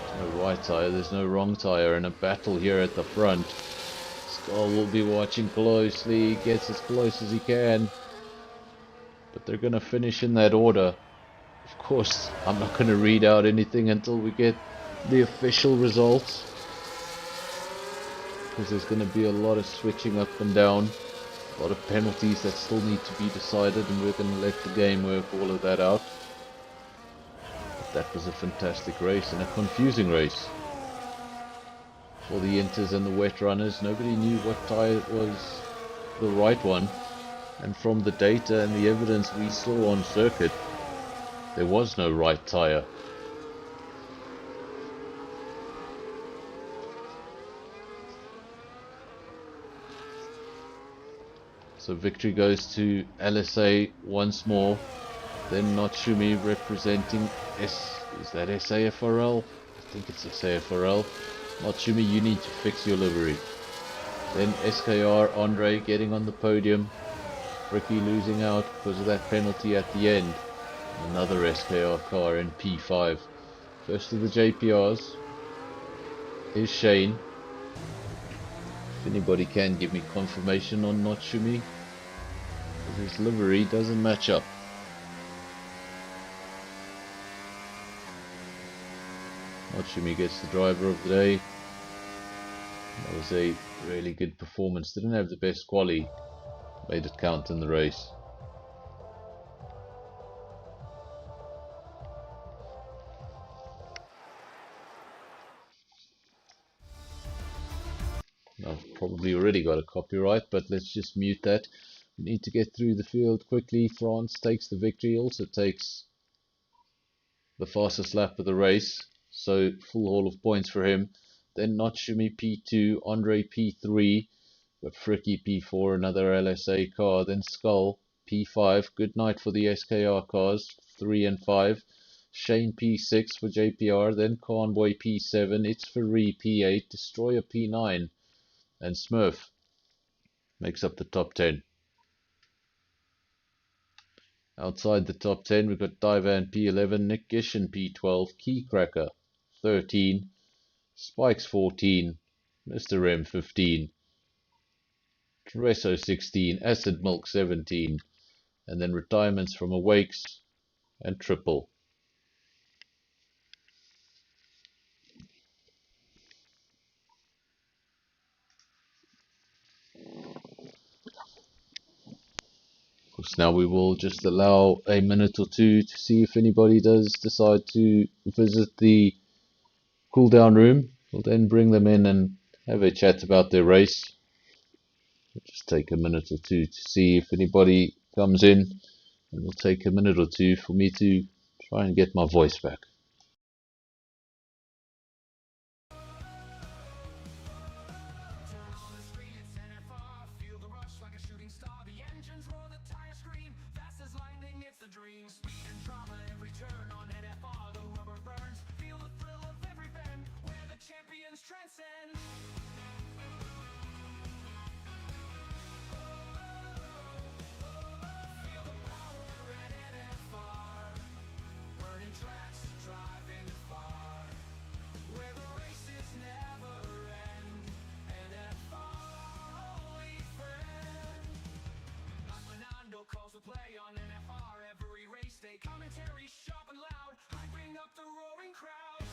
There's no right tyre, there's no wrong tyre, and a battle here at the front. Skull will be watching closely, gets as close as he can. But they're going to finish in that order. Of course, I'm not going to read out anything until we get the official results. Because there's going to be a lot of switching up and down. A lot of penalties that still need to be decided, and we're going to let the game work all of that out. But that was a fantastic race and a confusing race. For the inters and the wet runners, nobody knew what tyre was the right one. And from the data and the evidence we saw on circuit, there was no right tyre. So victory goes to LSA once more. Then Natsumi representing is that SAFRL? I think it's SAFRL. Natsumi, you need to fix your livery. Then SKR, Andre getting on the podium. Ricky losing out because of that penalty at the end. Another SKR car in P5. First of the JPRs is Shane. If anybody can give me confirmation on Notsumi, because his livery doesn't match up. Notsumi gets the driver of the day. That was a really good performance. Didn't have the best quali, made it count in the race. I've probably already got a copyright, but let's just mute that. We need to get through the field quickly. France takes the victory, also takes the fastest lap of the race, so full haul of points for him. Then Notsumi P2, Andre P3, got Fricky P4, another LSA car. Then Skull P5, good night for the SKR cars, 3 and 5. Shane P6 for JPR, then Convoy P7, It's Ferrari P8, Destroyer P9, and Smurf makes up the top 10. Outside the top 10, we've got Divan P11, Nick Gishin P12, Keycracker 13, Spikes 14, Mr. M 15, Tresso 16, Acid Milk 17, and then retirements from Awakes and Triple. Of course, now we will just allow a minute or two to see if anybody does decide to visit the cool down room. We'll then bring them in and have a chat about their race. We'll just take a minute or two to see if anybody comes in, and it'll take a minute or two for me to try and get my voice back. Turn on the screen, it's NFR. Feel the rush like a shooting star. The engines roar, the tires scream. Fast as lightning, it's the dream. Speed and drama, every turn on NFR. The rubber burns. Feel the thrill of every bend. Where the champions transcend. Feel the power at NFR. Burning tracks, driving far. Where the races never end. NFR, only friend. Like Menando calls the play on NFR. Every race day, commentary sharp and loud, hyping up the roaring crowd.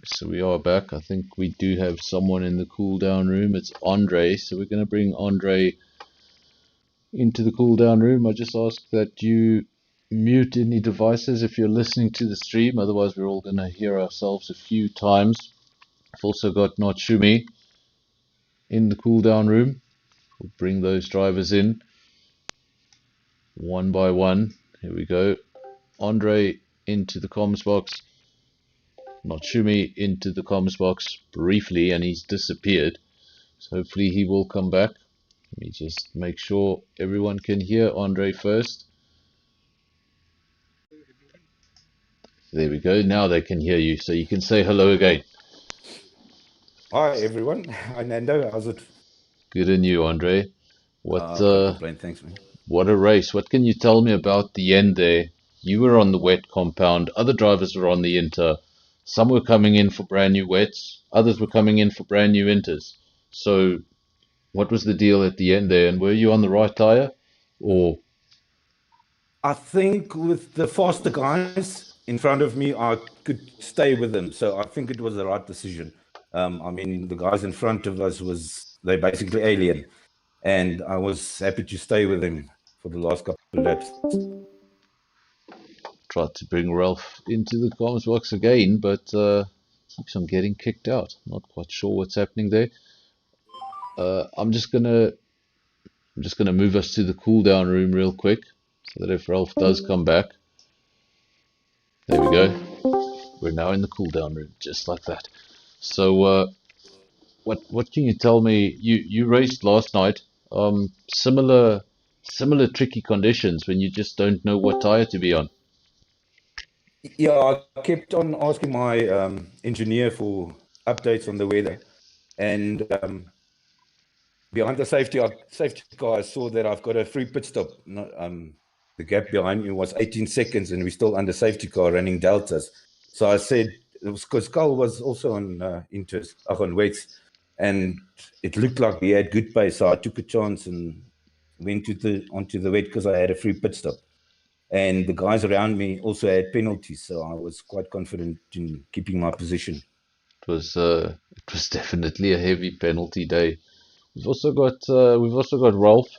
So we are back. I think we do have someone in the cool down room. It's Andre. So we're going to bring Andre into the cool down room. I just ask that you mute any devices if you're listening to the stream. Otherwise, we're all going to hear ourselves a few times. I've also got Notsumi in the cool down room. We'll bring those drivers in one by one. Here we go. Andre into the comms box. Notsumi into the comms box briefly, and he's disappeared. So hopefully he will come back. Let me just make sure everyone can hear Andre first. There we go. Now they can hear you, so you can say hello again. Hi everyone. Hi Nando. How's it? Good and you, Andre. Can't complain. Thanks, man. What a race. What can you tell me about the end there? You were on the wet compound, other drivers were on the inter. Some were coming in for brand new wets, others were coming in for brand new inters. So what was the deal at the end there? And were you on the right tire? Or I think with the faster guys in front of me, I could stay with them. So I think it was the right decision. I mean, the guys in front of us they're basically alien, and I was happy to stay with them for the last couple of laps. tried to bring Ralph into the comms box again, but keeps on getting kicked out. Not quite sure what's happening there. I'm just gonna move us to the cool down room real quick, so that if Ralph does come back, there we go. We're now in the cool down room, just like that. So what can you tell me? You raced last night. Similar tricky conditions when you just don't know what tire to be on. Yeah, I kept on asking my engineer for updates on the weather, and behind the safety car, I saw that I've got a free pit stop. The gap behind me was 18 seconds, and we're still under safety car running deltas. So I said, it was because Carl was also on on weights, and it looked like we had good pace. So I took a chance and went onto the wet because I had a free pit stop. And the guys around me also had penalties, so I was quite confident in keeping my position. It was definitely a heavy penalty day. We've also got Ralph.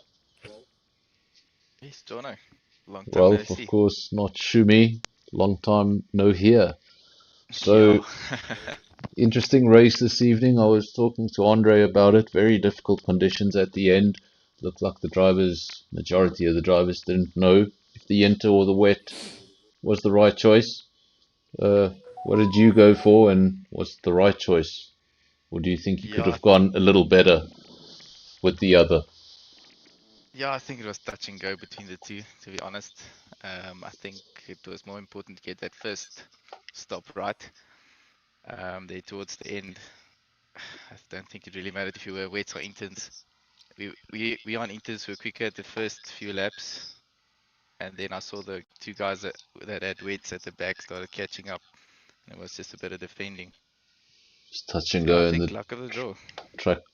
Yes, Jono. Long time no Ralph, of see. course, not Shumi. Long time no here. So Yeah. interesting race this evening. I was talking to Andre about it. Very difficult conditions at the end. Looked like majority of the drivers didn't know if the Yenta or the wet was the right choice. Uh, what did you go for, and was it the right choice? Or do you think you could Yeah, have gone a little better with the other? yeah, I think it was touch and go between the two, to be honest. I think it was more important to get that first stop right. There towards the end, I don't think it really mattered if you were wets or interns. We on interns were quicker at the first few laps, and then I saw the two guys that had wets at the back started catching up. And it was just a bit of defending. Just touch and So yeah, I go, and think the luck of the draw.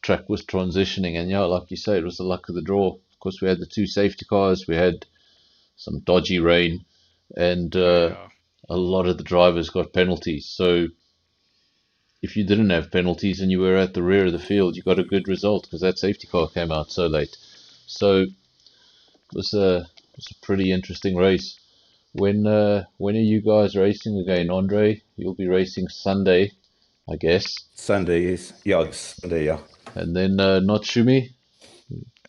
track was transitioning, and yeah, like you say, it was the luck of the draw. Of course, we had the two safety cars, we had some dodgy rain, and Oh yeah. a lot of the drivers got penalties. So if you didn't have penalties and you were at the rear of the field, you got a good result because that safety car came out so late. So it was a pretty interesting race. When are you guys racing again, Andre? You'll be racing Sunday, I guess, Sunday is, yeah, it's Sunday, yeah. and then not Shumi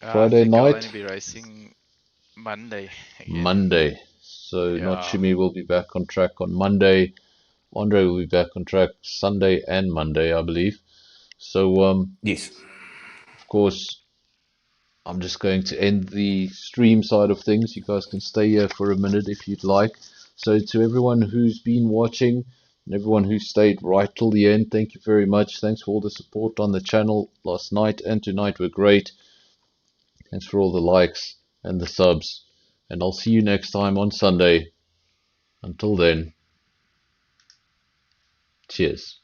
I Friday think I'll only night, be racing Monday again. Monday. So not Yeah. Shumi will be back on track on Monday. Andre will be back on track Sunday and Monday, I believe. So Yes. of course, I'm just going to end the stream side of things. You guys can stay here for a minute if you'd like. So, to everyone who's been watching and everyone who stayed right till the end, thank you very much. Thanks for all the support on the channel last night and tonight were great. Thanks for all the likes and the subs. And I'll see you next time on Sunday. Until then, cheers.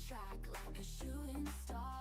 track like a shooting star.